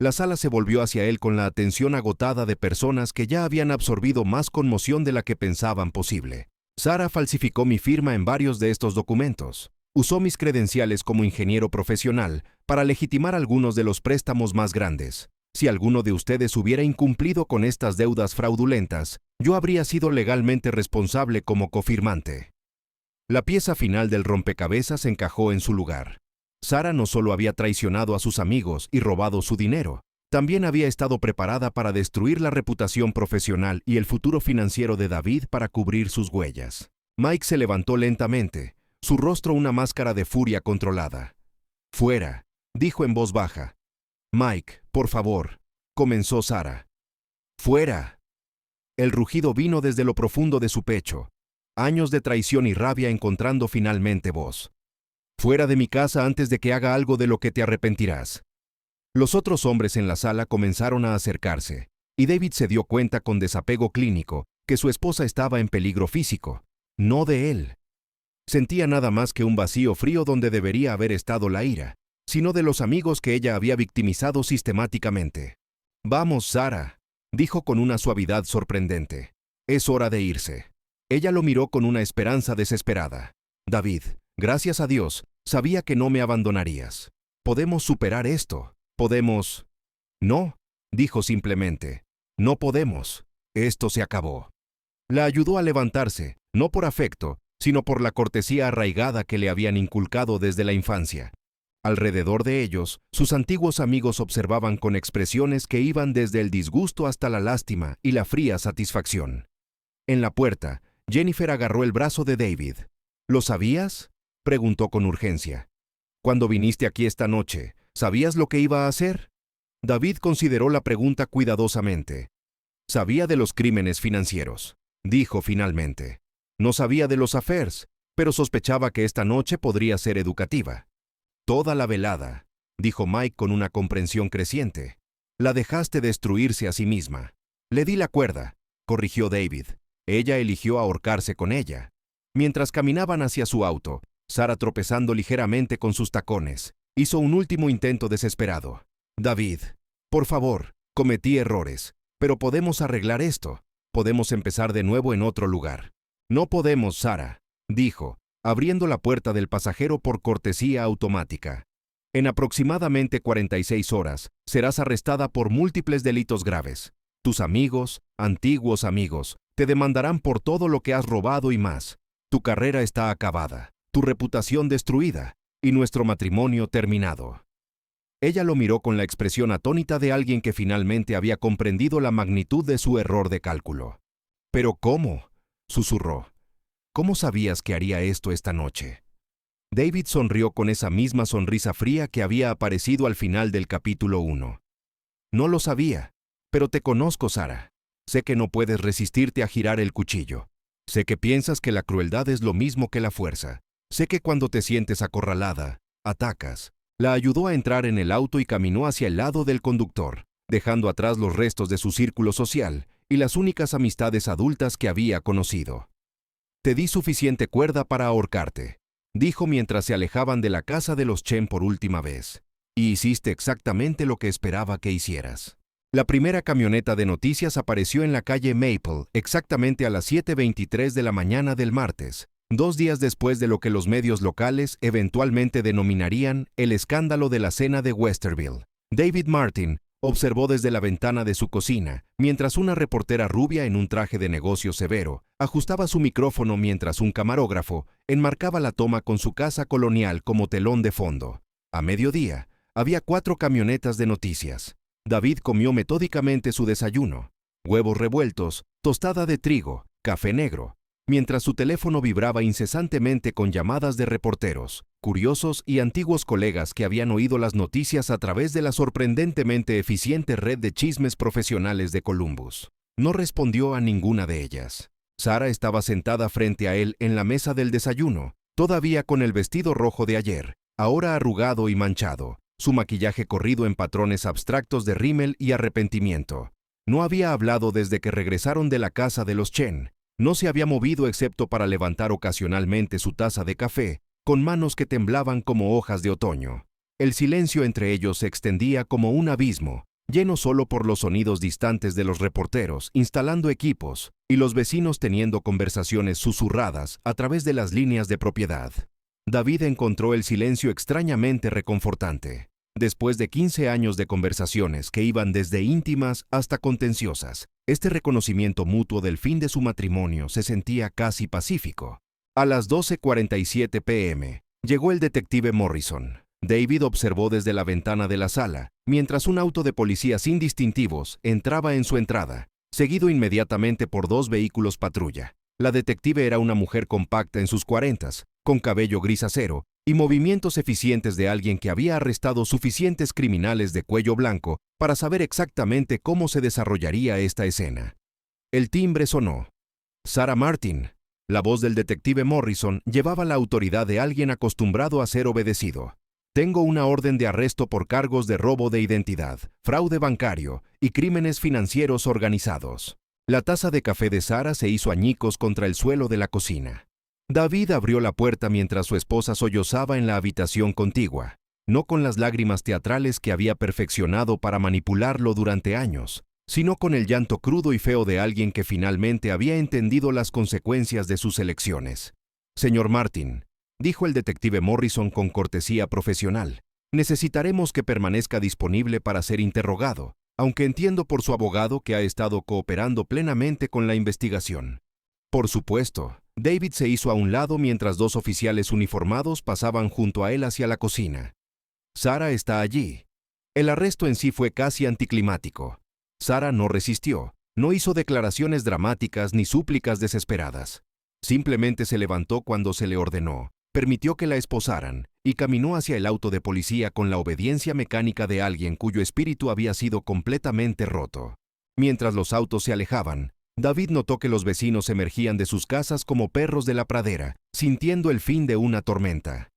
Speaker 1: La sala se volvió hacia él con la atención agotada de personas que ya habían absorbido más conmoción de la que pensaban posible. «Sara falsificó mi firma en varios de estos documentos. Usó mis credenciales como ingeniero profesional para legitimar algunos de los préstamos más grandes. Si alguno de ustedes hubiera incumplido con estas deudas fraudulentas, yo habría sido legalmente responsable como cofirmante». La pieza final del rompecabezas encajó en su lugar. Sara no solo había traicionado a sus amigos y robado su dinero, También había estado preparada para destruir la reputación profesional y el futuro financiero de David para cubrir sus huellas. Mike se levantó lentamente, su rostro una máscara de furia controlada. «Fuera», dijo en voz baja. «Mike, por favor», comenzó Sara. «Fuera». El rugido vino desde lo profundo de su pecho, años de traición y rabia encontrando finalmente voz. «Fuera de mi casa antes de que haga algo de lo que te arrepentirás». Los otros hombres en la sala comenzaron a acercarse, y David se dio cuenta con desapego clínico que su esposa estaba en peligro físico, no de él. Sentía nada más que un vacío frío donde debería haber estado la ira, sino de los amigos que ella había victimizado sistemáticamente. «Vamos, Sara», dijo con una suavidad sorprendente. «Es hora de irse». Ella lo miró con una esperanza desesperada. «David, gracias a Dios, sabía que no me abandonarías. Podemos superar esto. Podemos». «No», dijo simplemente. «No podemos. Esto se acabó». La ayudó a levantarse, no por afecto, sino por la cortesía arraigada que le habían inculcado desde la infancia. Alrededor de ellos, sus antiguos amigos observaban con expresiones que iban desde el disgusto hasta la lástima y la fría satisfacción. En la puerta, Jennifer agarró el brazo de David. «¿Lo sabías?», preguntó con urgencia. «Cuando viniste aquí esta noche, ¿sabías lo que iba a hacer?». David consideró la pregunta cuidadosamente. «Sabía de los crímenes financieros», dijo finalmente. «No sabía de los affairs, pero sospechaba que esta noche podría ser educativa». «Toda la velada», dijo Mike con una comprensión creciente. «La dejaste destruirse a sí misma». «Le di la cuerda», corrigió David. «Ella eligió ahorcarse con ella». Mientras caminaban hacia su auto, Sara, tropezando ligeramente con sus tacones, hizo un último intento desesperado. «David, por favor, cometí errores, pero podemos arreglar esto. Podemos empezar de nuevo en otro lugar». «No podemos, Sara», dijo, abriendo la puerta del pasajero por cortesía automática. «En aproximadamente 46 horas, serás arrestada por múltiples delitos graves. Tus amigos, antiguos amigos, te demandarán por todo lo que has robado y más. Tu carrera está acabada, tu reputación destruida, y nuestro matrimonio terminado». Ella lo miró con la expresión atónita de alguien que finalmente había comprendido la magnitud de su error de cálculo. «¿Pero cómo?», susurró. «¿Cómo sabías que haría esto esta noche?». David sonrió con esa misma sonrisa fría que había aparecido al final del capítulo 1. «No lo sabía, pero te conozco, Sara. Sé que no puedes resistirte a girar el cuchillo. Sé que piensas que la crueldad es lo mismo que la fuerza. Sé que cuando te sientes acorralada, atacas». La ayudó a entrar en el auto y caminó hacia el lado del conductor, dejando atrás los restos de su círculo social y las únicas amistades adultas que había conocido. «Te di suficiente cuerda para ahorcarte», dijo mientras se alejaban de la casa de los Chen por última vez. «Y hiciste exactamente lo que esperaba que hicieras». La primera camioneta de noticias apareció en la calle Maple exactamente a las 7:23 de la mañana del martes, 2 días después de lo que los medios locales eventualmente denominarían el escándalo de la cena de Westerville. David Martin observó desde la ventana de su cocina, mientras una reportera rubia en un traje de negocio severo ajustaba su micrófono mientras un camarógrafo enmarcaba la toma con su casa colonial como telón de fondo. A mediodía, había 4 camionetas de noticias. David comió metódicamente su desayuno: huevos revueltos, tostada de trigo, café negro, mientras su teléfono vibraba incesantemente con llamadas de reporteros, curiosos y antiguos colegas que habían oído las noticias a través de la sorprendentemente eficiente red de chismes profesionales de Columbus. No respondió a ninguna de ellas. Sara estaba sentada frente a él en la mesa del desayuno, todavía con el vestido rojo de ayer, ahora arrugado y manchado, su maquillaje corrido en patrones abstractos de rímel y arrepentimiento. No había hablado desde que regresaron de la casa de los Chen. No se había movido excepto para levantar ocasionalmente su taza de café, con manos que temblaban como hojas de otoño. El silencio entre ellos se extendía como un abismo, lleno solo por los sonidos distantes de los reporteros instalando equipos y los vecinos teniendo conversaciones susurradas a través de las líneas de propiedad. David encontró el silencio extrañamente reconfortante. Después de 15 años de conversaciones que iban desde íntimas hasta contenciosas, este reconocimiento mutuo del fin de su matrimonio se sentía casi pacífico. A las 12:47 p.m., llegó el detective Morrison. David observó desde la ventana de la sala, mientras un auto de policía sin distintivos entraba en su entrada, seguido inmediatamente por 2 vehículos patrulla. La detective era una mujer compacta en sus 40s, con cabello gris acero y movimientos eficientes de alguien que había arrestado suficientes criminales de cuello blanco para saber exactamente cómo se desarrollaría esta escena. El timbre sonó. Sarah Martin. La voz del detective Morrison llevaba la autoridad de alguien acostumbrado a ser obedecido. Tengo una orden de arresto por cargos de robo de identidad, fraude bancario y crímenes financieros organizados. La taza de café de Sarah se hizo añicos contra el suelo de la cocina. David abrió la puerta mientras su esposa sollozaba en la habitación contigua, no con las lágrimas teatrales que había perfeccionado para manipularlo durante años, sino con el llanto crudo y feo de alguien que finalmente había entendido las consecuencias de sus elecciones. Señor Martin, dijo el detective Morrison con cortesía profesional, necesitaremos que permanezca disponible para ser interrogado, aunque entiendo por su abogado que ha estado cooperando plenamente con la investigación. Por supuesto. David se hizo a un lado mientras 2 oficiales uniformados pasaban junto a él hacia la cocina. Sarah está allí. El arresto en sí fue casi anticlimático. Sarah no resistió, no hizo declaraciones dramáticas ni súplicas desesperadas. Simplemente se levantó cuando se le ordenó, permitió que la esposaran y caminó hacia el auto de policía con la obediencia mecánica de alguien cuyo espíritu había sido completamente roto. Mientras los autos se alejaban, David notó que los vecinos emergían de sus casas como perros de la pradera, sintiendo el fin de una tormenta.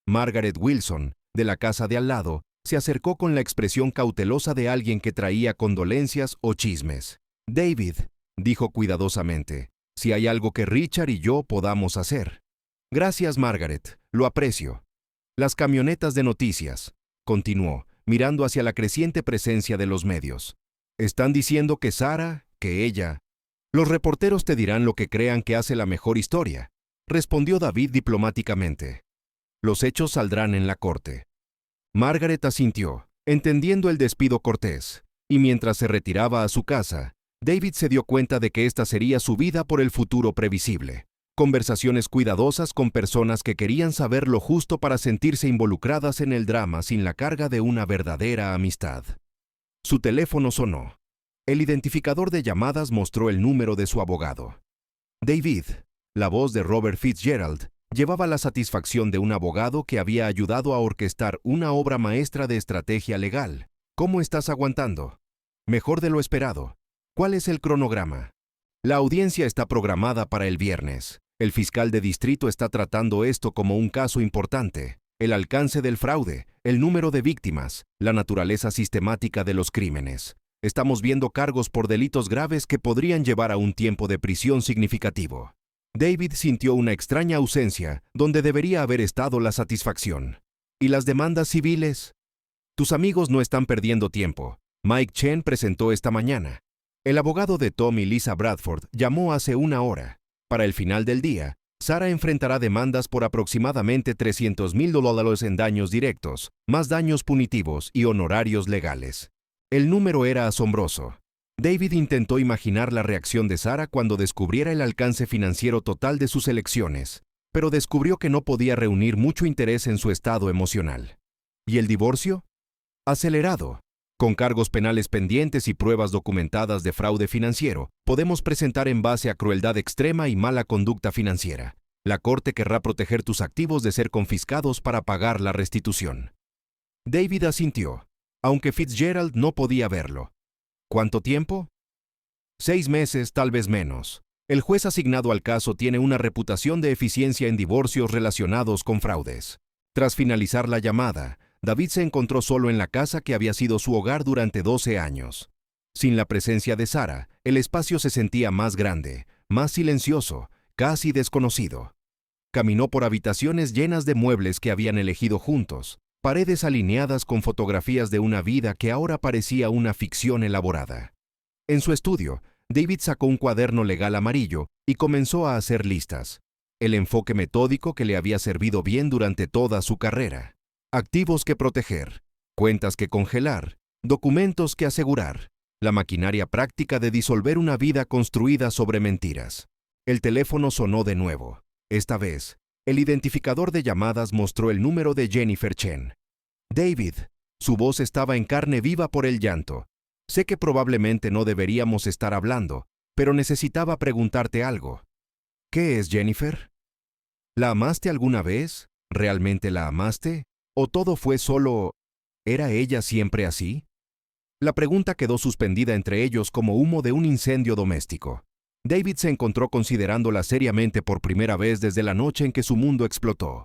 Speaker 1: Margaret Wilson, de la casa de al lado, se acercó con la expresión cautelosa de alguien que traía condolencias o chismes. David, dijo cuidadosamente, si hay algo que Richard y yo podamos hacer. Gracias, Margaret, lo aprecio. Las camionetas de noticias, continuó, mirando hacia la creciente presencia de los medios. Están diciendo que Sarah, que ella... Los reporteros te dirán lo que crean que hace la mejor historia, respondió David diplomáticamente. Los hechos saldrán en la corte. Margaret asintió, entendiendo el despido cortés, y mientras se retiraba a su casa, David se dio cuenta de que esta sería su vida por el futuro previsible. Conversaciones cuidadosas con personas que querían saber lo justo para sentirse involucradas en el drama sin la carga de una verdadera amistad. Su teléfono sonó. El identificador de llamadas mostró el número de su abogado. David, la voz de Robert Fitzgerald, llevaba la satisfacción de un abogado que había ayudado a orquestar una obra maestra de estrategia legal. ¿Cómo estás aguantando? Mejor de lo esperado. ¿Cuál es el cronograma? La audiencia está programada para el viernes. El fiscal de distrito está tratando esto como un caso importante. El alcance del fraude, el número de víctimas, la naturaleza sistemática de los crímenes. Estamos viendo cargos por delitos graves que podrían llevar a un tiempo de prisión significativo. David sintió una extraña ausencia donde debería haber estado la satisfacción. ¿Y las demandas civiles? Tus amigos no están perdiendo tiempo. Mike Chen presentó esta mañana. El abogado de Tom y Lisa Bradford llamó hace 1 hora. Para el final del día, Sarah enfrentará demandas por aproximadamente $300,000 en daños directos, más daños punitivos y honorarios legales. El número era asombroso. David intentó imaginar la reacción de Sarah cuando descubriera el alcance financiero total de sus elecciones, pero descubrió que no podía reunir mucho interés en su estado emocional. ¿Y el divorcio? Acelerado. Con cargos penales pendientes y pruebas documentadas de fraude financiero, podemos presentar en base a crueldad extrema y mala conducta financiera. La corte querrá proteger tus activos de ser confiscados para pagar la restitución. David asintió, aunque Fitzgerald no podía verlo. ¿Cuánto tiempo? 6 meses, tal vez menos. El juez asignado al caso tiene una reputación de eficiencia en divorcios relacionados con fraudes. Tras finalizar la llamada, David se encontró solo en la casa que había sido su hogar durante 12 años. Sin la presencia de Sarah, el espacio se sentía más grande, más silencioso, casi desconocido. Caminó por habitaciones llenas de muebles que habían elegido juntos, paredes alineadas con fotografías de una vida que ahora parecía una ficción elaborada. En su estudio, David sacó un cuaderno legal amarillo y comenzó a hacer listas. El enfoque metódico que le había servido bien durante toda su carrera. Activos que proteger, cuentas que congelar, documentos que asegurar, la maquinaria práctica de disolver una vida construida sobre mentiras. El teléfono sonó de nuevo. Esta vez, el identificador de llamadas mostró el número de Jennifer Chen. David. Su voz estaba en carne viva por el llanto. Sé que probablemente no deberíamos estar hablando, pero necesitaba preguntarte algo. ¿Qué es Jennifer? ¿La amaste alguna vez? ¿Realmente la amaste? ¿O todo fue solo... ¿Era ella siempre así? La pregunta quedó suspendida entre ellos como humo de un incendio doméstico. David se encontró considerándola seriamente por primera vez desde la noche en que su mundo explotó.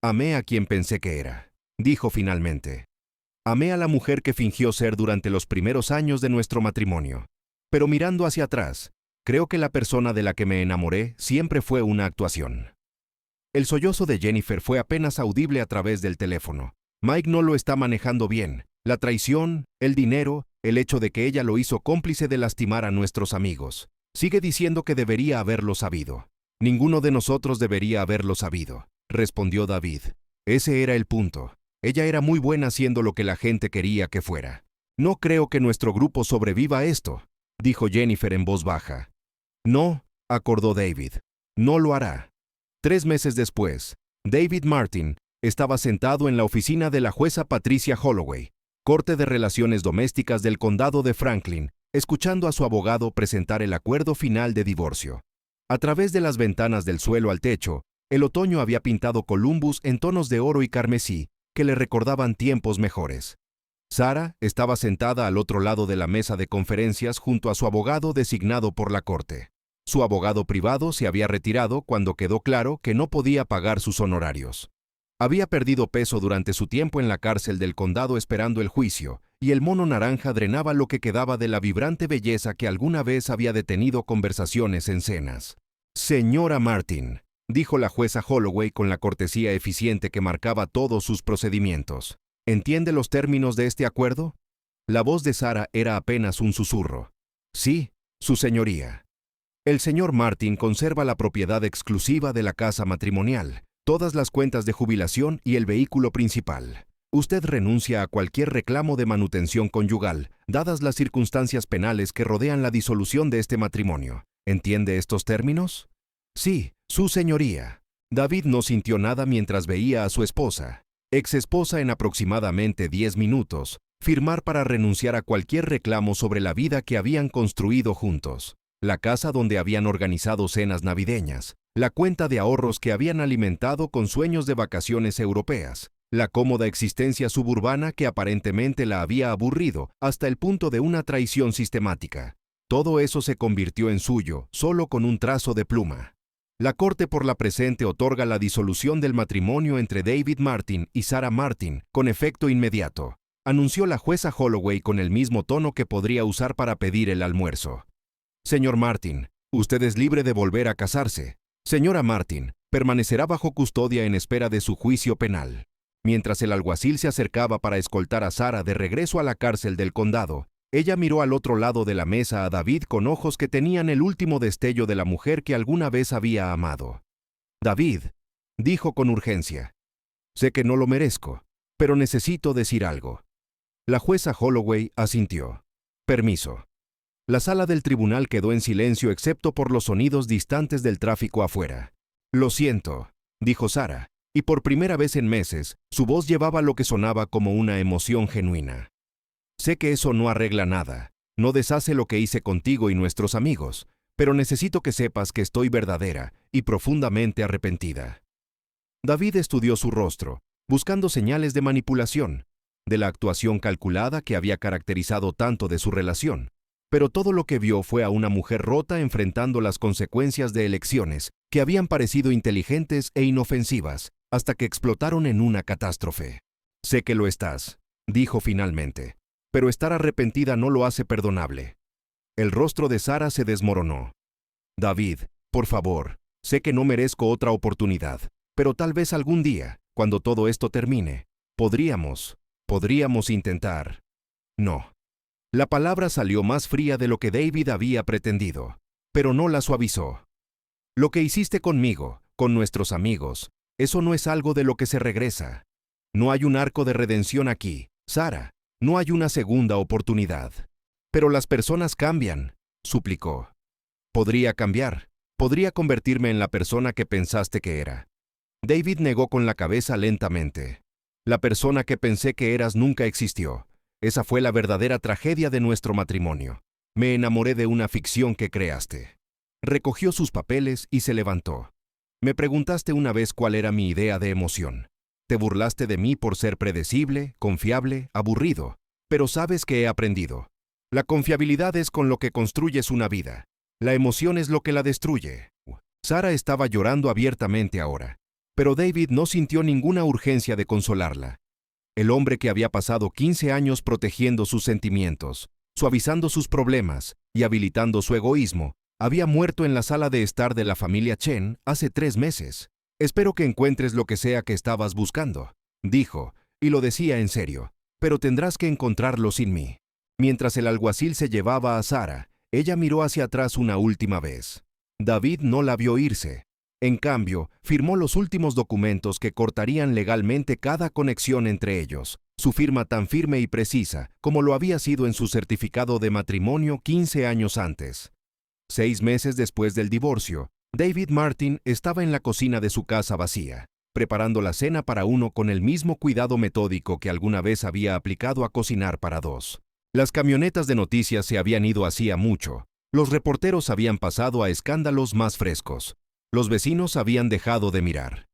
Speaker 1: Amé a quien pensé que era, dijo finalmente. Amé a la mujer que fingió ser durante los primeros años de nuestro matrimonio. Pero mirando hacia atrás, creo que la persona de la que me enamoré siempre fue una actuación. El sollozo de Jennifer fue apenas audible a través del teléfono. Mike no lo está manejando bien. La traición, el dinero, el hecho de que ella lo hizo cómplice de lastimar a nuestros amigos. Sigue diciendo que debería haberlo sabido. Ninguno de nosotros debería haberlo sabido, respondió David. Ese era el punto. Ella era muy buena haciendo lo que la gente quería que fuera. No creo que nuestro grupo sobreviva a esto, dijo Jennifer en voz baja. No, acordó David. No lo hará. 3 meses después, David Martin estaba sentado en la oficina de la jueza Patricia Holloway, Corte de Relaciones Domésticas del Condado de Franklin, escuchando a su abogado presentar el acuerdo final de divorcio. A través de las ventanas del suelo al techo, el otoño había pintado Columbus en tonos de oro y carmesí que le recordaban tiempos mejores. Sarah estaba sentada al otro lado de la mesa de conferencias junto a su abogado designado por la corte. Su abogado privado se había retirado cuando quedó claro que no podía pagar sus honorarios. Había perdido peso durante su tiempo en la cárcel del condado esperando el juicio, y el mono naranja drenaba lo que quedaba de la vibrante belleza que alguna vez había detenido conversaciones en cenas. Señora Martin, dijo la jueza Holloway con la cortesía eficiente que marcaba todos sus procedimientos. ¿Entiende los términos de este acuerdo? La voz de Sarah era apenas un susurro. Sí, su señoría. El señor Martin conserva la propiedad exclusiva de la casa matrimonial, todas las cuentas de jubilación y el vehículo principal. Usted renuncia a cualquier reclamo de manutención conyugal, dadas las circunstancias penales que rodean la disolución de este matrimonio. ¿Entiende estos términos? Sí, su señoría. David no sintió nada mientras veía a su esposa, ex esposa en aproximadamente 10 minutos, firmar para renunciar a cualquier reclamo sobre la vida que habían construido juntos, la casa donde habían organizado cenas navideñas, la cuenta de ahorros que habían alimentado con sueños de vacaciones europeas, la cómoda existencia suburbana que aparentemente la había aburrido hasta el punto de una traición sistemática. Todo eso se convirtió en suyo, solo con un trazo de pluma. La Corte por la presente otorga la disolución del matrimonio entre David Martin y Sarah Martin con efecto inmediato, anunció la jueza Holloway con el mismo tono que podría usar para pedir el almuerzo. Señor Martin, usted es libre de volver a casarse. Señora Martin, permanecerá bajo custodia en espera de su juicio penal. Mientras el alguacil se acercaba para escoltar a Sarah de regreso a la cárcel del condado, ella miró al otro lado de la mesa a David con ojos que tenían el último destello de la mujer que alguna vez había amado. David, dijo con urgencia, sé que no lo merezco, pero necesito decir algo. La jueza Holloway asintió. Permiso. La sala del tribunal quedó en silencio excepto por los sonidos distantes del tráfico afuera. Lo siento, dijo Sarah, y por primera vez en meses, su voz llevaba lo que sonaba como una emoción genuina. Sé que eso no arregla nada, no deshace lo que hice contigo y nuestros amigos, pero necesito que sepas que estoy verdadera y profundamente arrepentida. David estudió su rostro, buscando señales de manipulación, de la actuación calculada que había caracterizado tanto de su relación, pero todo lo que vio fue a una mujer rota enfrentando las consecuencias de elecciones que habían parecido inteligentes e inofensivas hasta que explotaron en una catástrofe. Sé que lo estás, dijo finalmente. Pero estar arrepentida no lo hace perdonable. El rostro de Sarah se desmoronó. David, por favor, sé que no merezco otra oportunidad, pero tal vez algún día, cuando todo esto termine, podríamos intentar. No. La palabra salió más fría de lo que David había pretendido, pero no la suavizó. Lo que hiciste conmigo, con nuestros amigos, eso no es algo de lo que se regresa. No hay un arco de redención aquí, Sarah. No hay una segunda oportunidad. Pero las personas cambian, suplicó. Podría cambiar. Podría convertirme en la persona que pensaste que era. David negó con la cabeza lentamente. La persona que pensé que eras nunca existió. Esa fue la verdadera tragedia de nuestro matrimonio. Me enamoré de una ficción que creaste. Recogió sus papeles y se levantó. Me preguntaste una vez cuál era mi idea de emoción. Te burlaste de mí por ser predecible, confiable, aburrido. Pero sabes que he aprendido. La confiabilidad es con lo que construyes una vida. La emoción es lo que la destruye. Sara estaba llorando abiertamente ahora, pero David no sintió ninguna urgencia de consolarla. El hombre que había pasado 15 años protegiendo sus sentimientos, suavizando sus problemas y habilitando su egoísmo, había muerto en la sala de estar de la familia Chen hace 3 meses. Espero que encuentres lo que sea que estabas buscando, dijo, y lo decía en serio, pero tendrás que encontrarlo sin mí. Mientras el alguacil se llevaba a Sara, ella miró hacia atrás una última vez. David no la vio irse. En cambio, firmó los últimos documentos que cortarían legalmente cada conexión entre ellos, su firma tan firme y precisa como lo había sido en su certificado de matrimonio 15 años antes. 6 meses después del divorcio, David Martin estaba en la cocina de su casa vacía, preparando la cena para uno con el mismo cuidado metódico que alguna vez había aplicado a cocinar para 2. Las camionetas de noticias se habían ido hacía mucho. Los reporteros habían pasado a escándalos más frescos. Los vecinos habían dejado de mirar.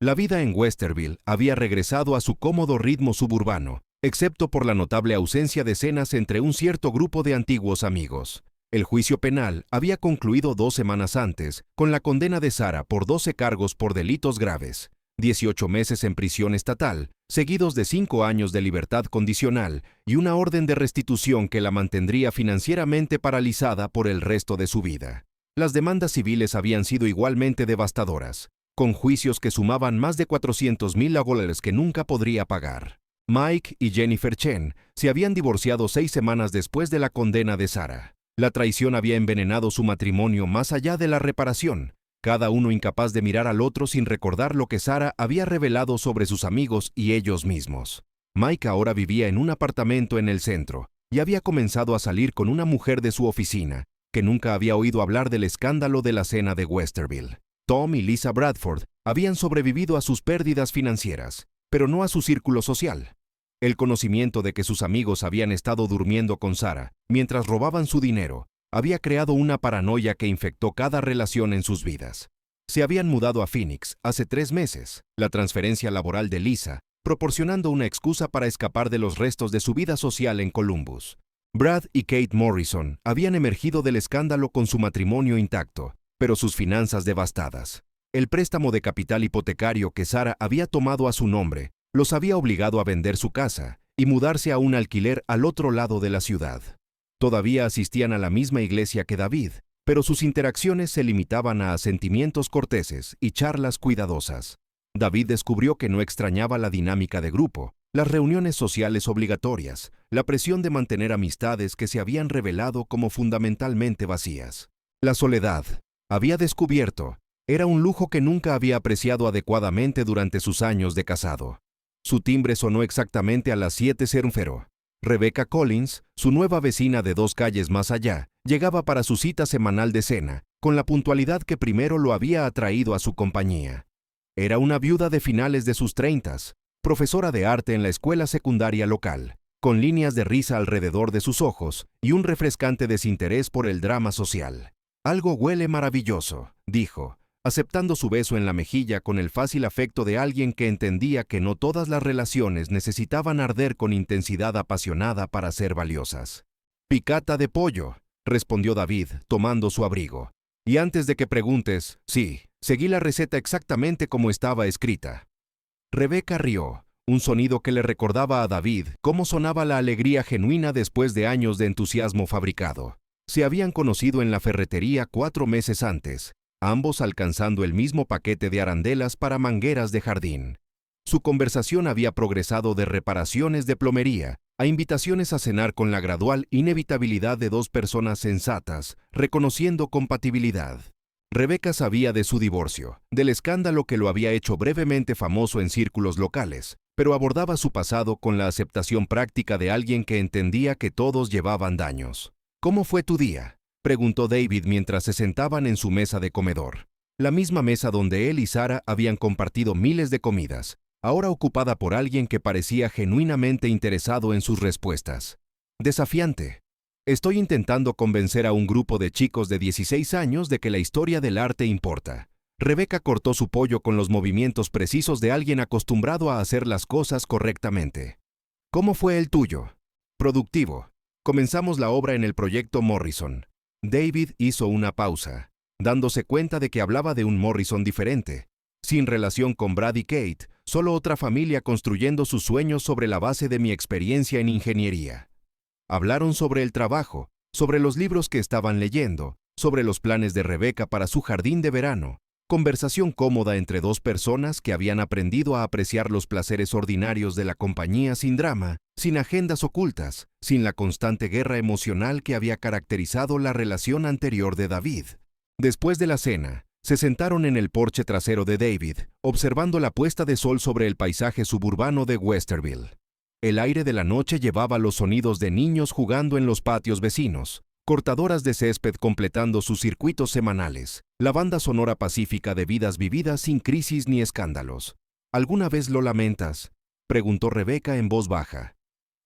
Speaker 1: La vida en Westerville había regresado a su cómodo ritmo suburbano, excepto por la notable ausencia de cenas entre un cierto grupo de antiguos amigos. El juicio penal había concluido 2 semanas antes, con la condena de Sara por 12 cargos por delitos graves, 18 meses en prisión estatal, seguidos de 5 años de libertad condicional y una orden de restitución que la mantendría financieramente paralizada por el resto de su vida. Las demandas civiles habían sido igualmente devastadoras, con juicios que sumaban más de $400,000 que nunca podría pagar. Mike y Jennifer Chen se habían divorciado 6 semanas después de la condena de Sara. La traición había envenenado su matrimonio más allá de la reparación, cada uno incapaz de mirar al otro sin recordar lo que Sara había revelado sobre sus amigos y ellos mismos. Mike ahora vivía en un apartamento en el centro y había comenzado a salir con una mujer de su oficina, que nunca había oído hablar del escándalo de la cena de Westerville. Tom y Lisa Bradford habían sobrevivido a sus pérdidas financieras, pero no a su círculo social. El conocimiento de que sus amigos habían estado durmiendo con Sara mientras robaban su dinero había creado una paranoia que infectó cada relación en sus vidas. Se habían mudado a Phoenix hace 3 meses, la transferencia laboral de Lisa, proporcionando una excusa para escapar de los restos de su vida social en Columbus. Brad y Kate Morrison habían emergido del escándalo con su matrimonio intacto, pero sus finanzas devastadas. El préstamo de capital hipotecario que Sara había tomado a su nombre los había obligado a vender su casa y mudarse a un alquiler al otro lado de la ciudad. Todavía asistían a la misma iglesia que David, pero sus interacciones se limitaban a asentimientos corteses y charlas cuidadosas. David descubrió que no extrañaba la dinámica de grupo, las reuniones sociales obligatorias, la presión de mantener amistades que se habían revelado como fundamentalmente vacías. La soledad, había descubierto, era un lujo que nunca había apreciado adecuadamente durante sus años de casado. Su timbre sonó exactamente a las 7:00. Rebecca Collins, su nueva vecina de 2 calles más allá, llegaba para su cita semanal de cena, con la puntualidad que primero lo había atraído a su compañía. Era una viuda de finales de sus 30, profesora de arte en la escuela secundaria local, con líneas de risa alrededor de sus ojos y un refrescante desinterés por el drama social. «Algo huele maravilloso», dijo, aceptando su beso en la mejilla con el fácil afecto de alguien que entendía que no todas las relaciones necesitaban arder con intensidad apasionada para ser valiosas. «Picata de pollo», respondió David, tomando su abrigo. «Y antes de que preguntes, sí, seguí la receta exactamente como estaba escrita». Rebecca rió, un sonido que le recordaba a David cómo sonaba la alegría genuina después de años de entusiasmo fabricado. Se habían conocido en la ferretería 4 meses antes, ambos alcanzando el mismo paquete de arandelas para mangueras de jardín. Su conversación había progresado de reparaciones de plomería a invitaciones a cenar con la gradual inevitabilidad de 2 personas sensatas, reconociendo compatibilidad. Rebecca sabía de su divorcio, del escándalo que lo había hecho brevemente famoso en círculos locales, pero abordaba su pasado con la aceptación práctica de alguien que entendía que todos llevaban daños. «¿Cómo fue tu día?», preguntó David mientras se sentaban en su mesa de comedor. La misma mesa donde él y Sara habían compartido miles de comidas, ahora ocupada por alguien que parecía genuinamente interesado en sus respuestas. Desafiante. Estoy intentando convencer a un grupo de chicos de 16 años de que la historia del arte importa. Rebecca cortó su pollo con los movimientos precisos de alguien acostumbrado a hacer las cosas correctamente. ¿Cómo fue el tuyo? Productivo. Comenzamos la obra en el proyecto Morrison. David hizo una pausa, dándose cuenta de que hablaba de un Morrison diferente, sin relación con Brad y Kate, solo otra familia construyendo sus sueños sobre la base de mi experiencia en ingeniería. Hablaron sobre el trabajo, sobre los libros que estaban leyendo, sobre los planes de Rebecca para su jardín de verano. Conversación cómoda entre dos personas que habían aprendido a apreciar los placeres ordinarios de la compañía sin drama, sin agendas ocultas, sin la constante guerra emocional que había caracterizado la relación anterior de David. Después de la cena, se sentaron en el porche trasero de David, observando la puesta de sol sobre el paisaje suburbano de Westerville. El aire de la noche llevaba los sonidos de niños jugando en los patios vecinos, cortadoras de césped completando sus circuitos semanales, la banda sonora pacífica de vidas vividas sin crisis ni escándalos. ¿Alguna vez lo lamentas?, preguntó Rebecca en voz baja.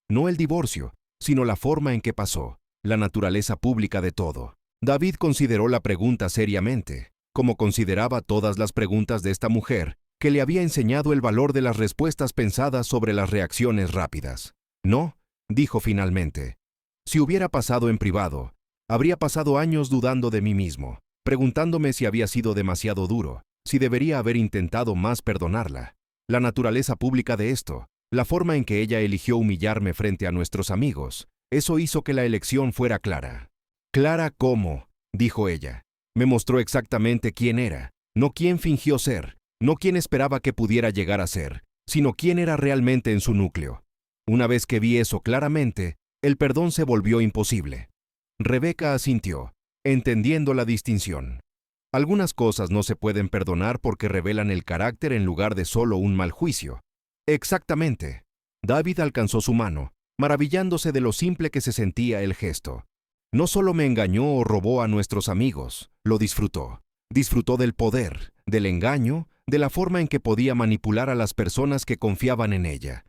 Speaker 1: No el divorcio, sino la forma en que pasó, la naturaleza pública de todo. David consideró la pregunta seriamente, como consideraba todas las preguntas de esta mujer, que le había enseñado el valor de las respuestas pensadas sobre las reacciones rápidas. No, dijo finalmente. Si hubiera pasado en privado, habría pasado años dudando de mí mismo, preguntándome si había sido demasiado duro, si debería haber intentado más perdonarla. La naturaleza pública de esto, la forma en que ella eligió humillarme frente a nuestros amigos, eso hizo que la elección fuera clara. Clara como, dijo ella. Me mostró exactamente quién era, no quién fingió ser, no quién esperaba que pudiera llegar a ser, sino quién era realmente en su núcleo. Una vez que vi eso claramente, el perdón se volvió imposible. Rebecca asintió, entendiendo la distinción. Algunas cosas no se pueden perdonar porque revelan el carácter en lugar de solo un mal juicio. Exactamente. David alcanzó su mano, maravillándose de lo simple que se sentía el gesto. No solo me engañó o robó a nuestros amigos, lo disfrutó. Disfrutó del poder, del engaño, de la forma en que podía manipular a las personas que confiaban en ella.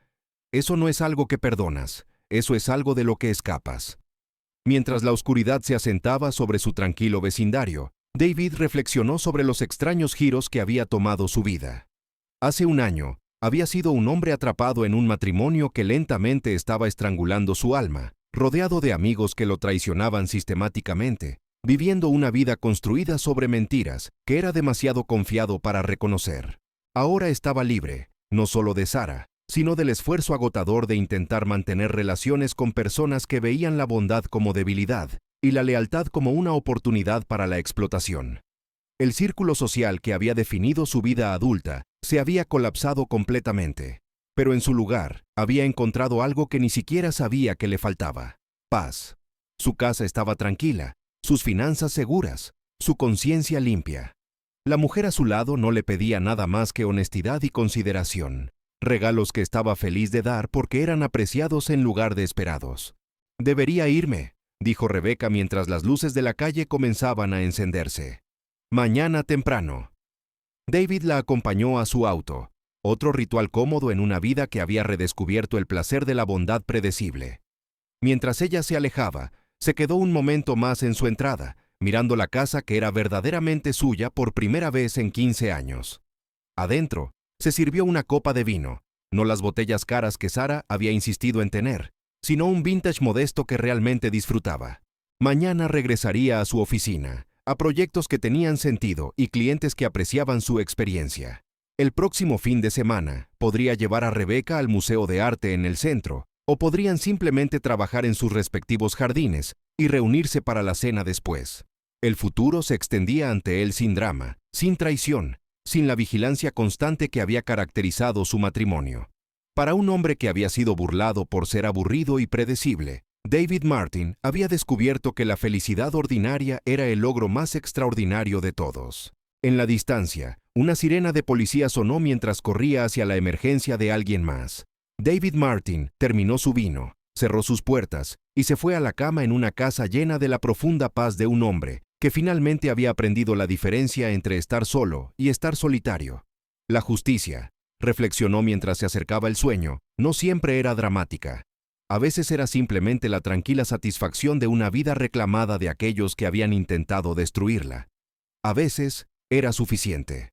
Speaker 1: Eso no es algo que perdonas, eso es algo de lo que escapas. Mientras la oscuridad se asentaba sobre su tranquilo vecindario, David reflexionó sobre los extraños giros que había tomado su vida. Hace un año, había sido un hombre atrapado en un matrimonio que lentamente estaba estrangulando su alma, rodeado de amigos que lo traicionaban sistemáticamente, viviendo una vida construida sobre mentiras que era demasiado confiado para reconocer. Ahora estaba libre, no solo de Sarah, sino del esfuerzo agotador de intentar mantener relaciones con personas que veían la bondad como debilidad y la lealtad como una oportunidad para la explotación. El círculo social que había definido su vida adulta se había colapsado completamente, pero en su lugar había encontrado algo que ni siquiera sabía que le faltaba: paz. Su casa estaba tranquila, sus finanzas seguras, su conciencia limpia. La mujer a su lado no le pedía nada más que honestidad y consideración, regalos que estaba feliz de dar porque eran apreciados en lugar de esperados. «Debería irme», dijo Rebecca mientras las luces de la calle comenzaban a encenderse. «Mañana temprano». David la acompañó a su auto, otro ritual cómodo en una vida que había redescubierto el placer de la bondad predecible. Mientras ella se alejaba, se quedó un momento más en su entrada, mirando la casa que era verdaderamente suya por primera vez en 15 años. Adentro, se sirvió una copa de vino, no las botellas caras que Sarah había insistido en tener, sino un vintage modesto que realmente disfrutaba. Mañana regresaría a su oficina, a proyectos que tenían sentido y clientes que apreciaban su experiencia. El próximo fin de semana, podría llevar a Rebecca al Museo de Arte en el centro, o podrían simplemente trabajar en sus respectivos jardines y reunirse para la cena después. El futuro se extendía ante él sin drama, sin traición, sin la vigilancia constante que había caracterizado su matrimonio. Para un hombre que había sido burlado por ser aburrido y predecible, David Martin había descubierto que la felicidad ordinaria era el logro más extraordinario de todos. En la distancia, una sirena de policía sonó mientras corría hacia la emergencia de alguien más. David Martin terminó su vino, cerró sus puertas y se fue a la cama en una casa llena de la profunda paz de un hombre que finalmente había aprendido la diferencia entre estar solo y estar solitario. La justicia, reflexionó mientras se acercaba el sueño, no siempre era dramática. A veces era simplemente la tranquila satisfacción de una vida reclamada de aquellos que habían intentado destruirla. A veces era suficiente.